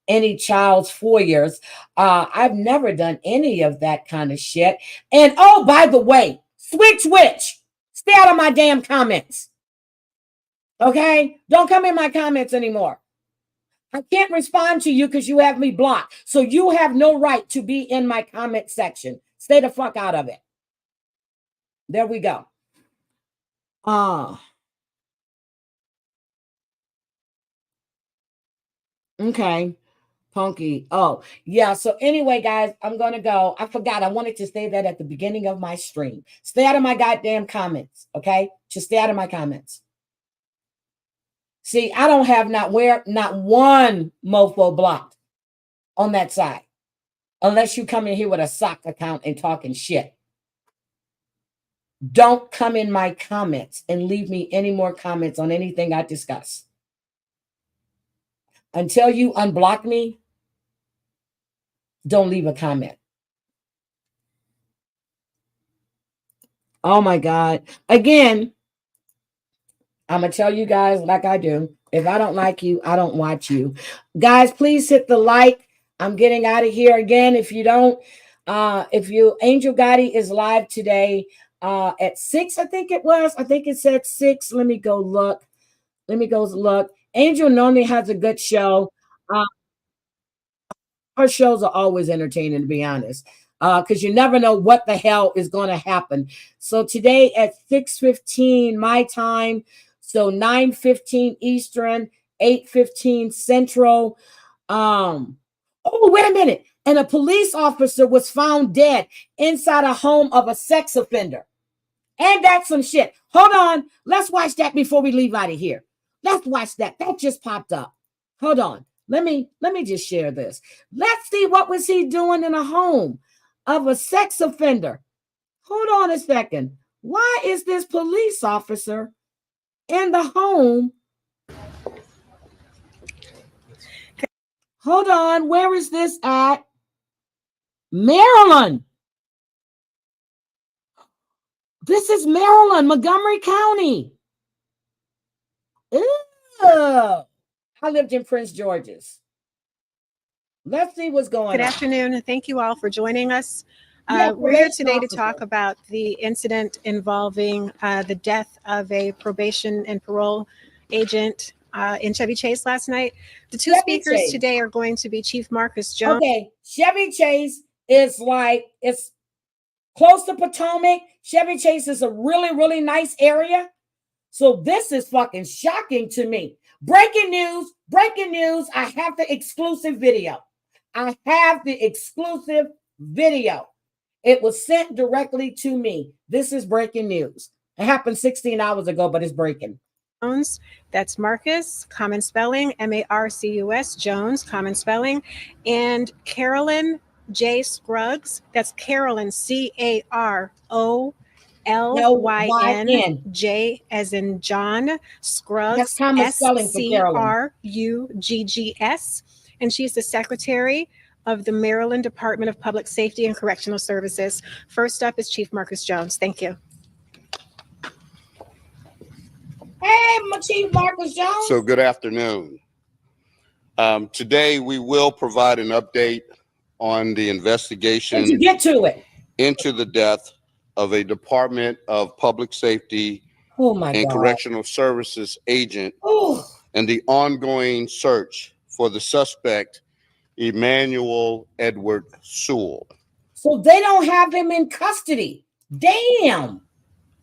any child's foyers. I've never done any of that kind of shit. And oh, by the way, switch, stay out of my damn comments. Okay? Don't come in my comments anymore. I can't respond to you because you have me blocked. So you have no right to be in my comment section. Stay the fuck out of it. There we go. Okay. Punky. Oh, yeah. So anyway, guys, I'm going to go. I forgot. I wanted to say that at the beginning of my stream. Stay out of my goddamn comments. Okay. Just stay out of my comments. See, I don't have not one mofo blocked on that side. Unless you come in here with a sock account and talking shit. Don't come in my comments and leave me any more comments on anything I discuss. Until you unblock me, don't leave a comment. Oh my God. Again, I'm going to tell you guys like I do. If I don't like you, I don't watch you. Guys, please hit the like. I'm getting out of here again. If you don't, Angel Gotti is live today at 6, I think it was. I think it said 6. Let me go look. Angel normally has a good show. Her shows are always entertaining, to be honest, because you never know what the hell is going to happen. So today at 6:15 my time, so 9:15 Eastern, 8:15 Central. Oh, wait a minute. And a police officer was found dead inside a home of a sex offender. And that's some shit. Hold on. Let's watch that before we leave out of here. Let's watch that. That just popped up. Hold on. Let me just share this. Let's see what was he doing in a home of a sex offender. Hold on a second. Why is this police officer in the home? Hold on. Where is this at? Maryland. This is Maryland, Montgomery County. Ew. I lived in Prince George's. Let's see what's going on. Good afternoon. Thank you all for joining us. Yeah, We're here probation today to officer. talk about the incident involving the death of a probation and parole agent in Chevy Chase last night. The two Chevy speakers Chase. today are going to be Chief Marcus Jones. Okay, Chevy Chase is like, it's close to Potomac. Chevy Chase is a really, really nice area. So this is fucking shocking to me. Breaking news. I have the exclusive video. It was sent directly to me. This is breaking news. It happened 16 hours ago, but it's breaking. Jones. That's Marcus, common spelling, Marcus, Jones, common spelling, and Carolyn J. Scruggs. That's Carolyn, Carolyn, J as in John, Scruggs, That's common spelling for Carolyn. Scruggs, and she's the secretary of the Maryland Department of Public Safety and Correctional Services. First up is Chief Marcus Jones. Thank you. Hey, my Chief Marcus Jones. So good afternoon. Today we will provide an update on the investigation Let's get to it. into the death of a Department of Public Safety and Correctional Services agent and the ongoing search for the suspect, Emmanuel Edward Sewell. So they don't have him in custody. Damn.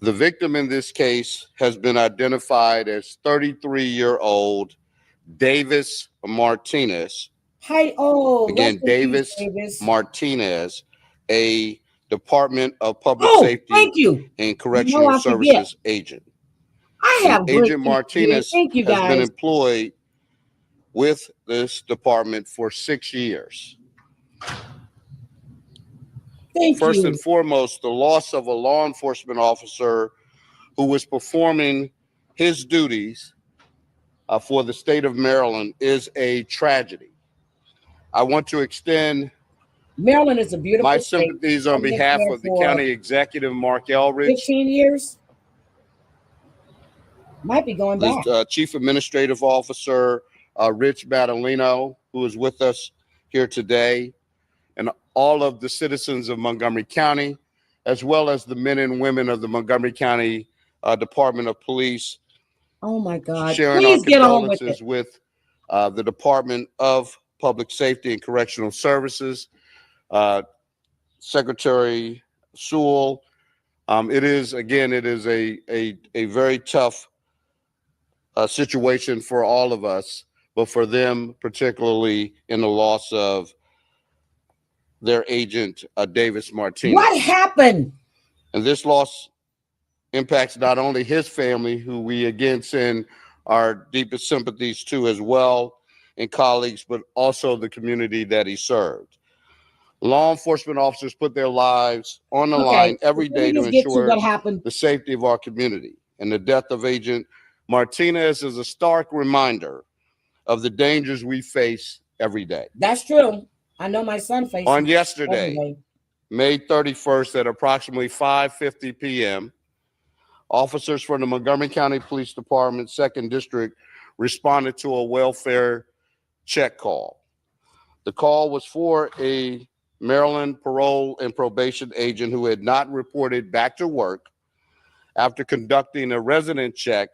The victim in this case has been identified as 33-year-old Davis Martinez. Again, Davis Martinez, a Department of Public Safety and Correctional Services agent. Agent Martinez has been employed with this department for 6 years. First and foremost, the loss of a law enforcement officer who was performing his duties for the state of Maryland is a tragedy. I want to extend Maryland is a beautiful my state. sympathies on behalf of the county executive, Mark Elridge. 15 years? Might be going back. The Chief Administrative Officer, Rich Battolino, who is with us here today, and all of the citizens of Montgomery County, as well as the men and women of the Montgomery County Department of Police. Oh my God. Sharing Please our get on with condolences it. with the Department of Public Safety and Correctional Services, Secretary Sewell. It is a very tough situation for all of us, but for them particularly in the loss of their agent, Davis Martinez. What happened? And this loss impacts not only his family, who we again send our deepest sympathies to as well, and colleagues, but also the community that he served. Law enforcement officers put their lives on the line every day to ensure the safety of our community. And the death of Agent Martinez is a stark reminder of the dangers we face every day. That's true. I know my son faced on yesterday, May 31st at approximately 5:50 p.m., officers from the Montgomery County Police Department, 2nd District, responded to a welfare check call. The call was for a Maryland parole and probation agent who had not reported back to work after conducting a resident check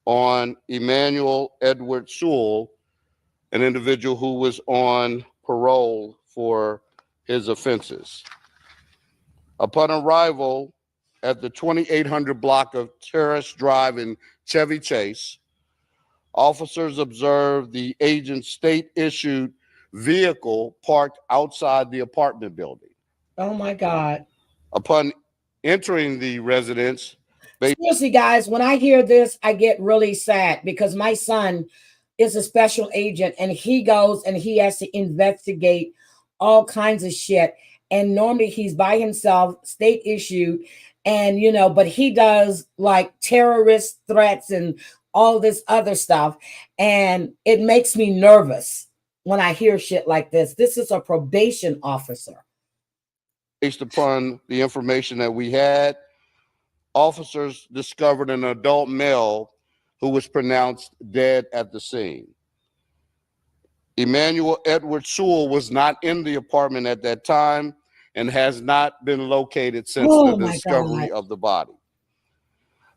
on Emmanuel Edward Sewell, an individual who was on parole for his offenses. Upon arrival at the 2800 block of Terrace Drive in Chevy Chase, officers observed the agent's state-issued vehicle parked outside the apartment building. Oh my God. Upon entering the residence, seriously, guys, when I hear this, I get really sad because my son is a special agent and he goes and he has to investigate all kinds of shit. And normally he's by himself, state issued, and but he does like terrorist threats and all this other stuff. And it makes me nervous when I hear shit like this. This is a probation officer. Based upon the information that we had, officers discovered an adult male who was pronounced dead at the scene. Emmanuel Edward Sewell was not in the apartment at that time and has not been located since the discovery of the body.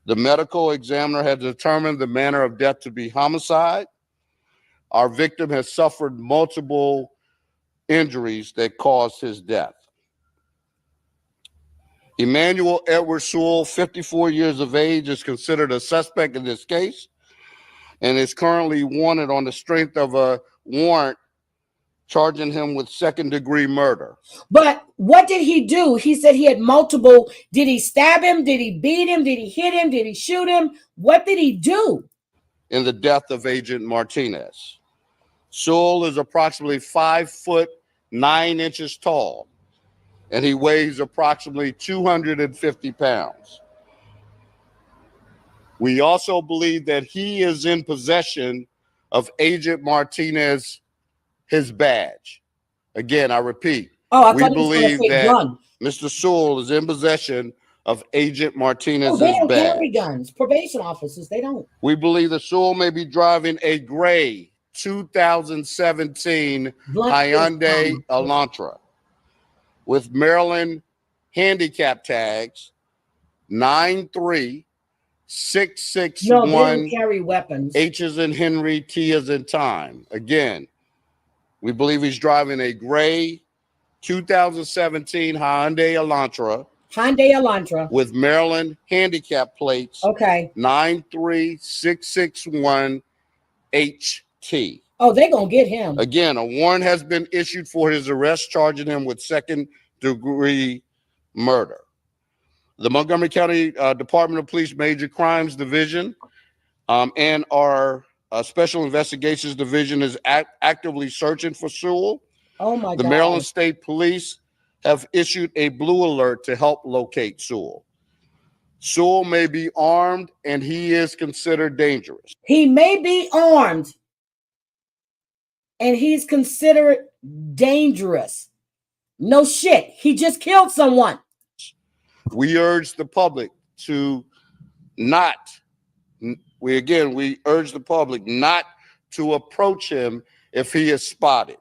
The medical examiner had determined the manner of death to be homicide. Our victim has suffered multiple injuries that caused his death. Emmanuel Edward Sewell, 54 years of age, is considered a suspect in this case and is currently wanted on the strength of a warrant charging him with second-degree murder. But what did he do? He said he had multiple. Did he stab him? Did he beat him? Did he hit him? Did he shoot him? What did he do? In the death of Agent Martinez. Sewell is approximately 5'9" tall, and he weighs approximately 250 pounds. We also believe that he is in possession of Agent Martinez, his badge. Again, I repeat, we believe that Mr. Sewell is in possession of Agent Martinez's they don't badge. carry guns. Probation officers, they don't. We believe that Sewell may be driving a gray 2017 Hyundai Elantra with Maryland handicap tags 93661. No, they don't carry weapons. H as in Henry, T as in time. Again, we believe he's driving a gray 2017 Hyundai Elantra with Maryland handicap plates. 93661 HT. Oh, they're going to get him. Again, a warrant has been issued for his arrest, charging him with second-degree murder. The Montgomery County Department of Police Major Crimes Division and our Special Investigations Division is actively searching for Sewell. Oh, my God. The Maryland State Police have issued a blue alert to help locate Sewell. Sewell may be armed, and he is considered dangerous. He may be armed, and he's considered dangerous. No shit. He just killed someone. We urge the public to we urge the public not to approach him if he is spotted.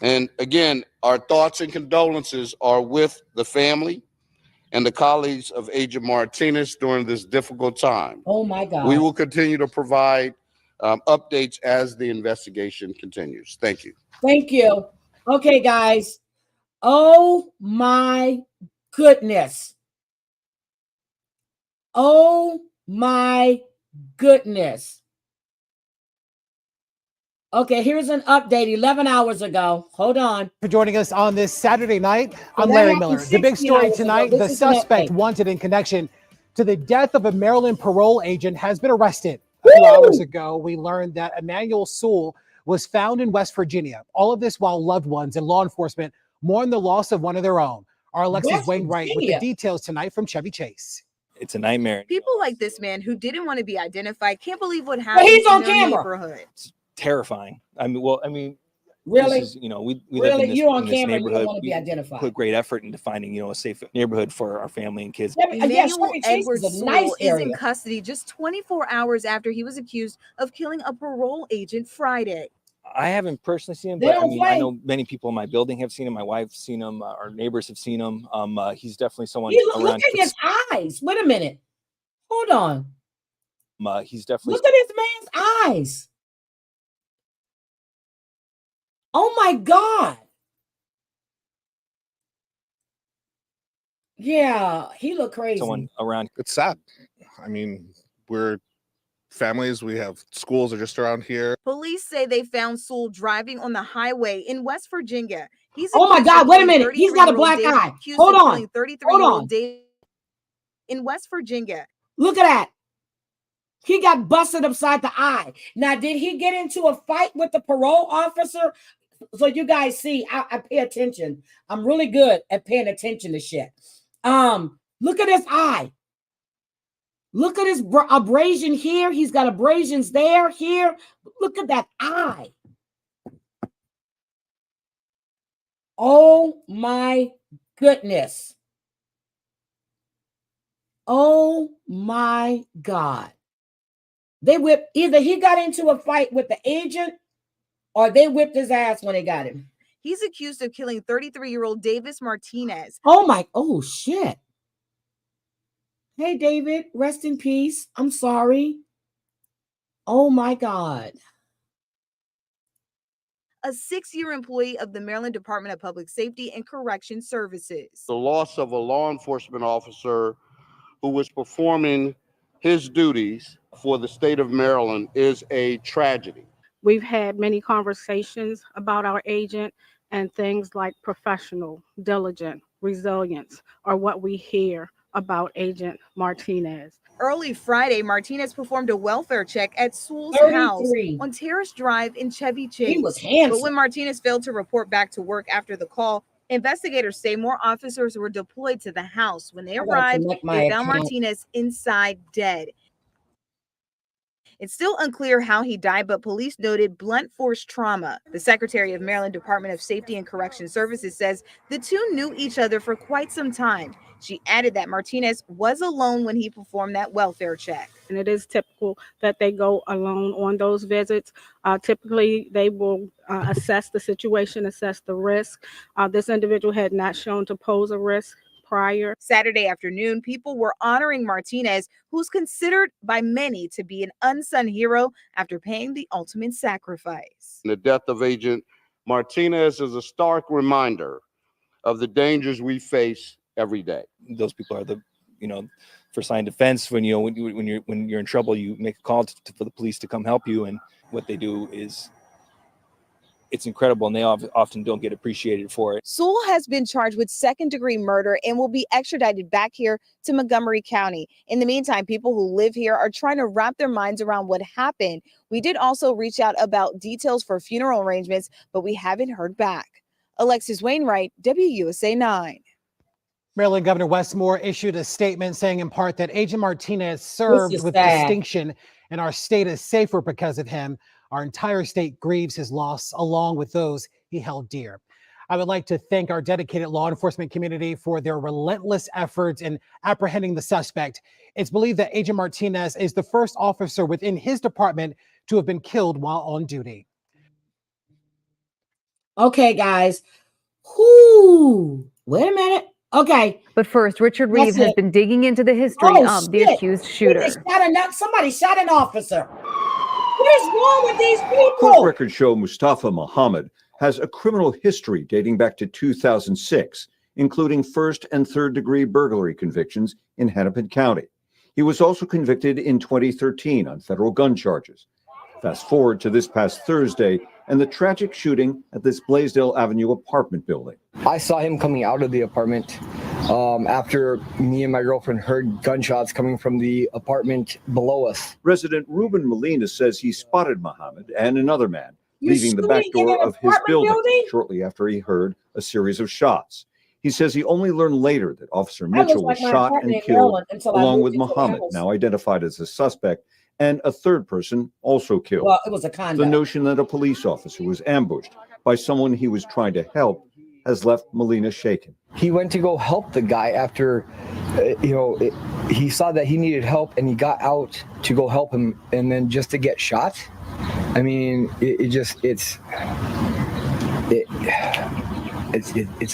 And again, our thoughts and condolences are with the family and the colleagues of Agent Martinez during this difficult time. Oh my God. We will continue to provide updates as the investigation continues. Thank you. Thank you. Okay, guys. Oh my goodness. Oh my goodness. Okay, here's an update 11 hours ago. Hold on. For joining us on this Saturday night, I'm that Larry happened Miller. The big 16 story hours ago. tonight, This the is an suspect update. wanted in connection to the death of a Maryland parole agent has been arrested. A few hours ago, we learned that Emmanuel Sewell was found in West Virginia. All of this while loved ones and law enforcement mourn the loss of one of their own. Our Alexis West Wainwright with the Virginia. details tonight from Chevy Chase. It's a nightmare. People like this man who didn't want to be identified can't believe what But happened he's on in their camera. neighborhood. Terrifying. Really? This is, we live Really? in this, You're on in this camera. You don't neighborhood. want to be We identified. put great effort into finding, a safe neighborhood for our family and kids. Yeah, Emmanuel Chevy Chase Edward is a nice Sewell is in area. custody just 24 hours after he was accused of killing a parole agent Friday. I haven't personally seen him, They but don't I play. know many people in my building have seen him. My wife's seen him. Our neighbors have seen him. He's definitely someone Look around. at his eyes. Wait a minute. Hold on. He's definitely Look at this man's eyes. Oh my God. Yeah, he looked crazy. someone around. It's sad. I mean, we're families. We have schools are just around here. Police say they found Sewell driving on the highway in West Virginia. He's Oh my accused God, of wait a killing minute. He's got a 33-year-old black David- eye. accused Hold of on. killing Hold 33-year-old on. David in West Virginia. Look at that. He got busted upside the eye. Now, did he get into a fight with the parole officer? So you guys see, I pay attention. I'm really good at paying attention to shit. Look at his eye. Look at his abrasion here. He's got abrasions there, here. Look at that eye. Oh my goodness. Oh my God. They whipped, either he got into a fight with the agent or they whipped his ass when they got him. He's accused of killing 33-year-old Davis Martinez. Oh shit. Hey, David, rest in peace. I'm sorry. Oh my God. A 6-year employee of the Maryland Department of Public Safety and Correction Services. The loss of a law enforcement officer who was performing his duties for the state of Maryland is a tragedy. We've had many conversations about our agent, and things like professional, diligent, resilience are what we hear about Agent Martinez. Early Friday, Martinez performed a welfare check at Sewell's 33. house on Terrace Drive in Chevy Chase. He was handsome. But when Martinez failed to report back to work after the call, investigators say more officers were deployed to the house. When they I gotta arrived, connect my they found account. Martinez inside dead. It's still unclear how he died, but police noted blunt force trauma. The Secretary of Maryland Department of Safety and Correction Services says the two knew each other for quite some time. She added that Martinez was alone when he performed that welfare check. And it is typical that they go alone on those visits. Typically, they will assess the situation, assess the risk. This individual had not shown to pose a risk prior. Saturday afternoon, people were honoring Martinez, who's considered by many to be an unsung hero after paying the ultimate sacrifice. The death of Agent Martinez is a stark reminder of the dangers we face every day. Those people are the, first line defense. When you're in trouble, you make a call for the police to come help you, and what they do is it's incredible, and they often don't get appreciated for it. Sewell has been charged with second-degree murder and will be extradited back here to Montgomery County. In the meantime, people who live here are trying to wrap their minds around what happened. We did also reach out about details for funeral arrangements, but we haven't heard back. Alexis Wainwright, WUSA 9. Maryland Governor Wes Moore issued a statement saying in part that Agent Martinez served is with sad. distinction and our state is safer because of him. Our entire state grieves his loss along with those he held dear. I would like to thank our dedicated law enforcement community for their relentless efforts in apprehending the suspect. It's believed that Agent Martinez is the first officer within his department to have been killed while on duty. Okay, guys. Wait a minute. Okay. But first, Richard Reeve That's has it. been digging into the history Oh, of the shit. accused shooter. Somebody shot an officer. What is wrong with these Court people? records show Mustafa Muhammad has a criminal history dating back to 2006, including first and third degree burglary convictions in Hennepin County. He was also convicted in 2013 on federal gun charges. Fast forward to this past Thursday and the tragic shooting at this Blaisdell Avenue apartment building. I saw him coming out of the apartment after me and my girlfriend heard gunshots coming from the apartment below us. Resident Ruben Molina says he spotted Muhammad and another man leaving the back door of his building shortly after he heard a series of shots. He says he only learned later that Officer Mitchell was shot and killed, along with Muhammad, now identified as a suspect, and a third person also killed. Well, it was a conduct. The notion that a police officer was ambushed by someone he was trying to help has left Molina shaken. He went to go help the guy after, he saw that he needed help and he got out to go help him, and then just to get shot. I mean, it's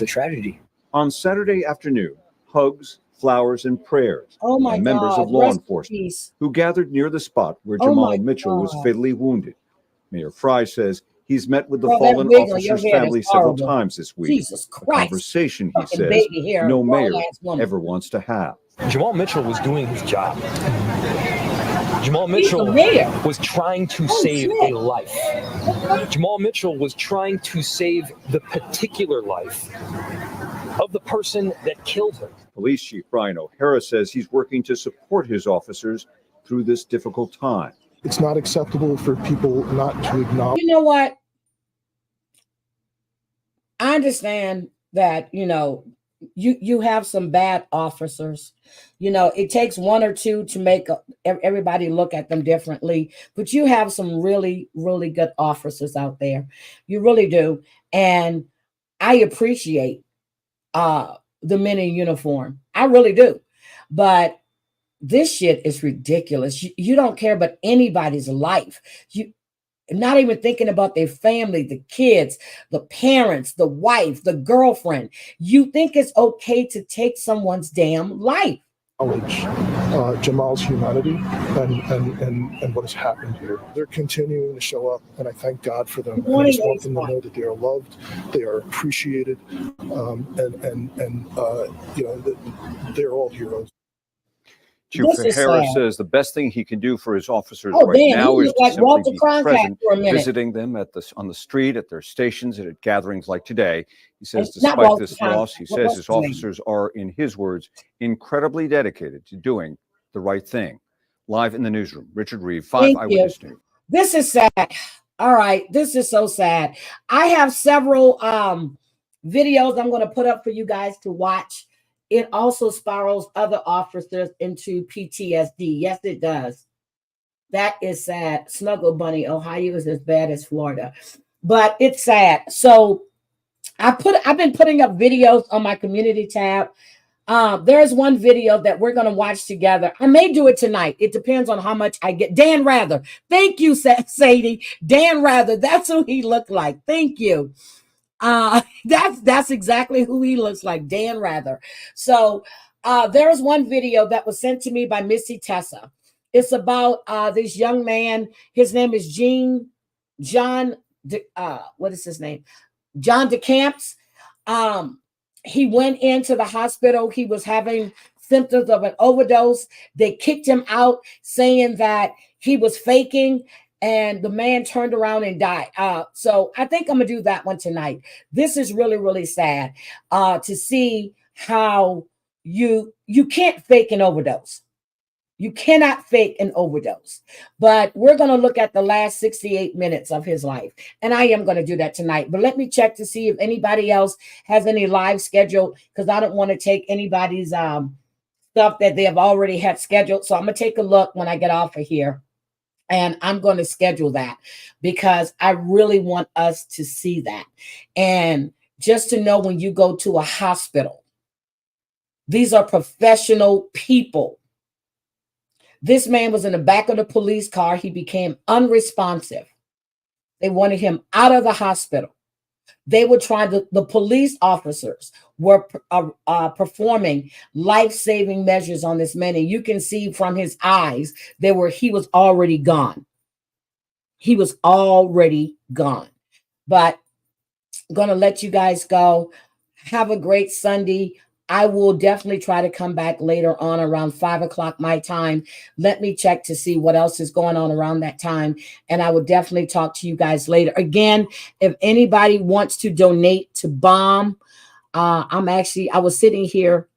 a tragedy. On Saturday afternoon, hugs, flowers, and prayers by members of law enforcement who gathered near the spot where Jamal Mitchell was fatally wounded. Mayor Fry says he's met with the fallen officer's family several times this week. Jesus Christ. A conversation, he says, no mayor ever wants to have. Jamal Mitchell was doing his job. Jamal Mitchell was trying to save a life. Jamal Mitchell was trying to save the particular life of the person that killed him. Police Chief Brian O'Hara says he's working to support his officers through this difficult time. It's not acceptable for people not to acknowledge. You know what? I understand that, you have some bad officers. It takes one or two to make everybody look at them differently, but you have some really, really good officers out there. You really do. And I appreciate the men in uniform. I really do. But this shit is ridiculous. You don't care about anybody's life. You not even thinking about their family, the kids, the parents, the wife, the girlfriend. You think it's okay to take someone's damn life. Jamal's humanity and what has happened here. They're continuing to show up, and I thank God for them. I just want them to know that they are loved, they are appreciated, they're all heroes. Chief O'Hara says the best thing he can do for his officers now is to simply be present, visiting them on the street, at their stations, and at gatherings like today. He says despite this loss, he says his officers are, in his words, incredibly dedicated to doing the right thing. Live in the newsroom, Richard Reeve, 5 Eyewitness News. This is sad. All right, this is so sad. I have several videos I'm going to put up for you guys to watch. It also spirals other officers into PTSD. Yes, it does. That is sad. Snuggle Bunny, Ohio is as bad as Florida, but it's sad. So I've been putting up videos on my community tab. There's one video that we're going to watch together. I may do it tonight. It depends on how much I get. Dan Rather. Thank you, Sadie. Dan Rather. That's who he looked like. Thank you. That's exactly who he looks like, Dan Rather. So there's one video that was sent to me by Missy Tessa. It's about this young man. His name is John DeCamps. He went into the hospital. He was having symptoms of an overdose. They kicked him out, saying that he was faking, and the man turned around and died. So I think I'm gonna do that one tonight. This is really, really sad to see how you can't fake an overdose. You cannot fake an overdose. But we're going to look at the last 68 minutes of his life. And I am going to do that tonight. But let me check to see if anybody else has any live scheduled, because I don't want to take anybody's stuff that they have already had scheduled. So I'm going to take a look when I get off of here. And I'm going to schedule that because I really want us to see that. And just to know, when you go to a hospital, these are professional people. This man was in the back of the police car. He became unresponsive. They wanted him out of the hospital. They were trying to, the police officers were performing life-saving measures on this man. And you can see from his eyes, he was already gone. he was already gone. But I'm going to let you guys go. Have a great Sunday. I will definitely try to come back later on around 5 o'clock my time. Let me check to see what else is going on around that time. And I will definitely talk to you guys later. Again, if anybody wants to donate to BOMB, I was sitting here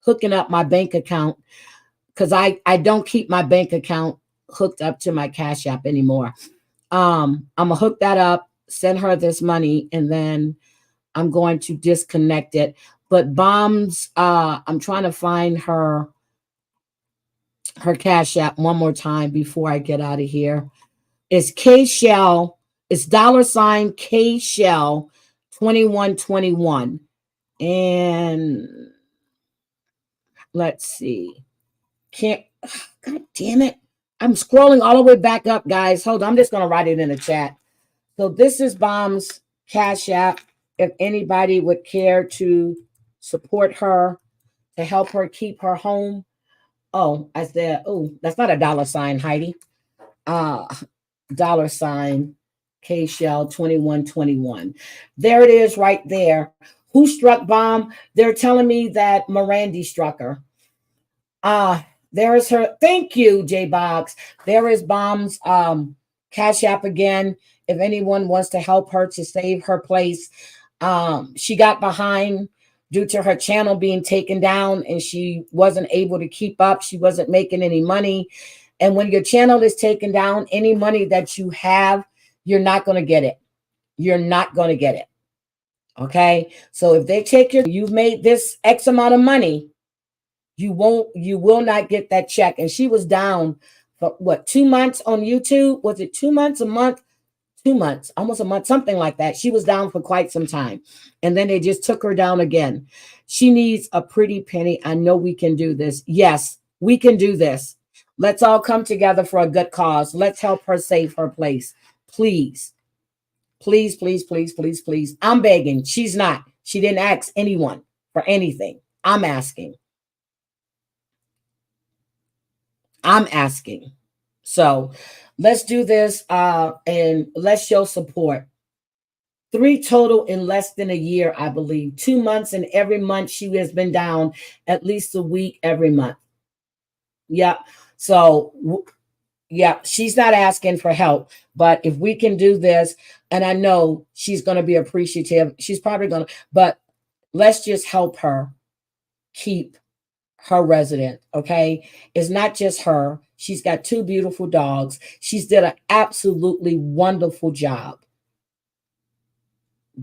hooking up my bank account because I don't keep my bank account hooked up to my Cash App anymore. I'm going to hook that up, send her this money, and then I'm going to disconnect it. But BOMB's, I'm trying to find her Cash App one more time before I get out of here. It's K-Shell. It's $ K-Shell 2121. And let's see. God damn it. I'm scrolling all the way back up, guys. Hold on. I'm just going to write it in the chat. So this is BOMB's Cash App. If anybody would care to support her, to help her keep her home. Oh, I said, oh, that's not a $, Heidi. $ K-Shell 2121. There it is right there. Who struck BOMB? They're telling me that Mirandy struck her. There is her. Thank you, J-Box. There is BOMB's Cash App again. If anyone wants to help her to save her place. She got behind due to her channel being taken down, and she wasn't able to keep up. She wasn't making any money. And when your channel is taken down, any money that you have, you're not going to get it. You're not going to get it. Okay. So if they take you've made this X amount of money, you will not get that check. And she was down for what, 2 months on YouTube? Was it 2 months, a month? 2 months, almost a month, something like that. She was down for quite some time. And then they just took her down again. She needs a pretty penny. I know we can do this. Yes, we can do this. Let's all come together for a good cause. Let's help her save her place. Please. Please, please, please, please, please. I'm begging. She's not. She didn't ask anyone for anything. I'm asking. I'm asking. So let's do this and let's show support. 3 total in less than a year, I believe. 2 months, and every month she has been down at least a week every month. Yeah. So, yeah, she's not asking for help. But if we can do this, and I know she's going to be appreciative. She's probably going to, but let's just help her keep her resident, okay? It's not just her. She's got 2 beautiful dogs. She's did an absolutely wonderful job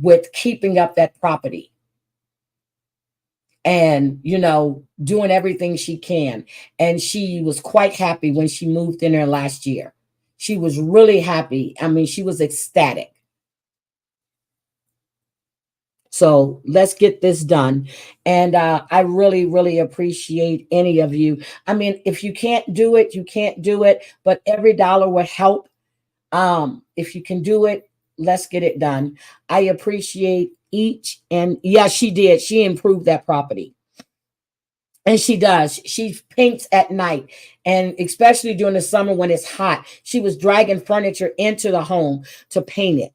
with keeping up that property and, you know, doing everything she can. And she was quite happy when she moved in there last year. She was really happy. I mean, she was ecstatic. So let's get this done. And I really, really appreciate any of you. I mean, if you can't do it, you can't do it. But every dollar would help. If you can do it, let's get it done. I appreciate each. And yeah, she did. She improved that property. And she does. She paints at night. And especially during the summer when it's hot, she was dragging furniture into the home to paint it.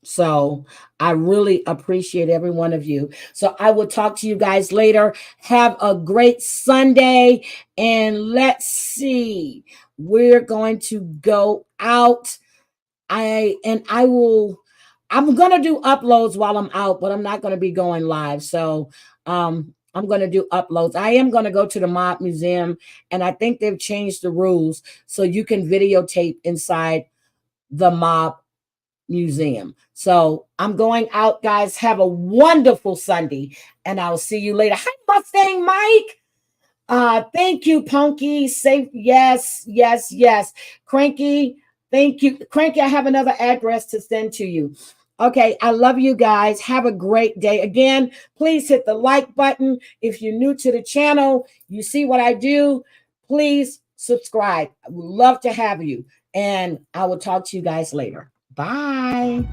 So I really appreciate every one of you. So I will talk to you guys later. Have a great Sunday. And let's see. We're going to go out. I'm going to do uploads while I'm out, but I'm not going to be going live. So I'm going to do uploads. I am going to go to the Mob Museum, and I think they've changed the rules so you can videotape inside the Mob Museum. So I'm going out, guys. Have a wonderful Sunday, and I'll see you later. Hi, Mustang Mike. Thank you, Punky. Safe. Yes, yes, yes. Cranky. Thank you. Cranky, I have another address to send to you. Okay, I love you guys. Have a great day. Again, please hit the like button. If you're new to the channel, you see what I do, please subscribe. I would love to have you. And I will talk to you guys later. Bye.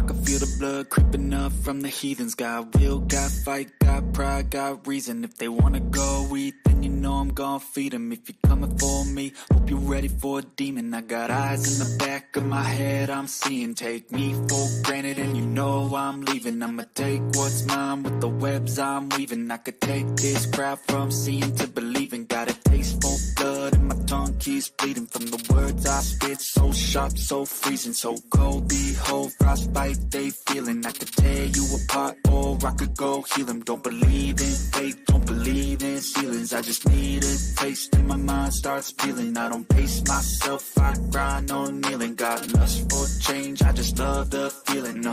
can feel the blood creeping up from the heathens. Got will, got fight, got pride, got reason. If they wanna go eat, then you know I'm gonna feed them. If you're coming for me, hope you're ready for a demon. I got eyes in the back of my head, I'm seeing. Take me for granted and you know I'm leaving. I'ma take what's mine with the webs I'm weaving. I could take this crowd from seeing to believing. Got a taste for blood and my tongue keeps bleeding from the words I spit. So sharp, so freezing, so cold. Behold, frostbite they feeling. I could tear you apart or I could go heal them. Don't believe in fate, don't believe in ceilings. I just need a taste and my mind starts peeling. I don't pace myself, I grind on kneeling. Got lust for change, I just love the feeling.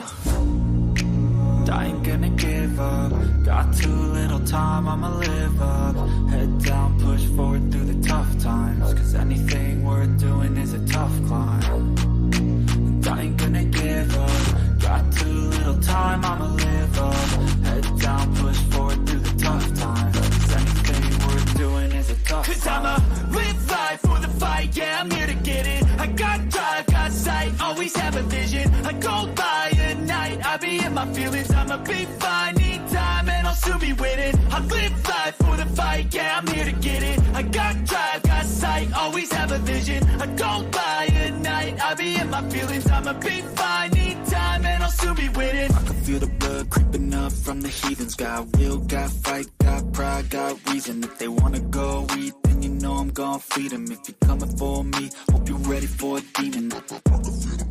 I ain't gonna give up. Got too little time, I'ma live up. Head down, push forward through the tough times. Cause anything worth doing is a tough climb. And I ain't gonna give up. Got too little time, I'ma live up. Head down, push forward through the tough times. Cause anything worth doing is a tough climb. Cause I'ma live life for the fight, yeah, I'm here to get it. I got drive, got sight, always have a vision. I go by at night, I be in my feelings. I'ma be fine, need time, and I'll soon be winning. I live life for the fight, yeah, I'm here to get it. I got drive, got sight, always have a vision. I go by at night, I be in my feelings. I'ma be fine, need time, and I'll soon be winning. I can feel the blood creeping up from the heathens. Got will, got fight, got pride, got reason. If they wanna go eat, then you know I'm gonna feed them. If you're coming for me, hope you're ready for a demon. I can feel the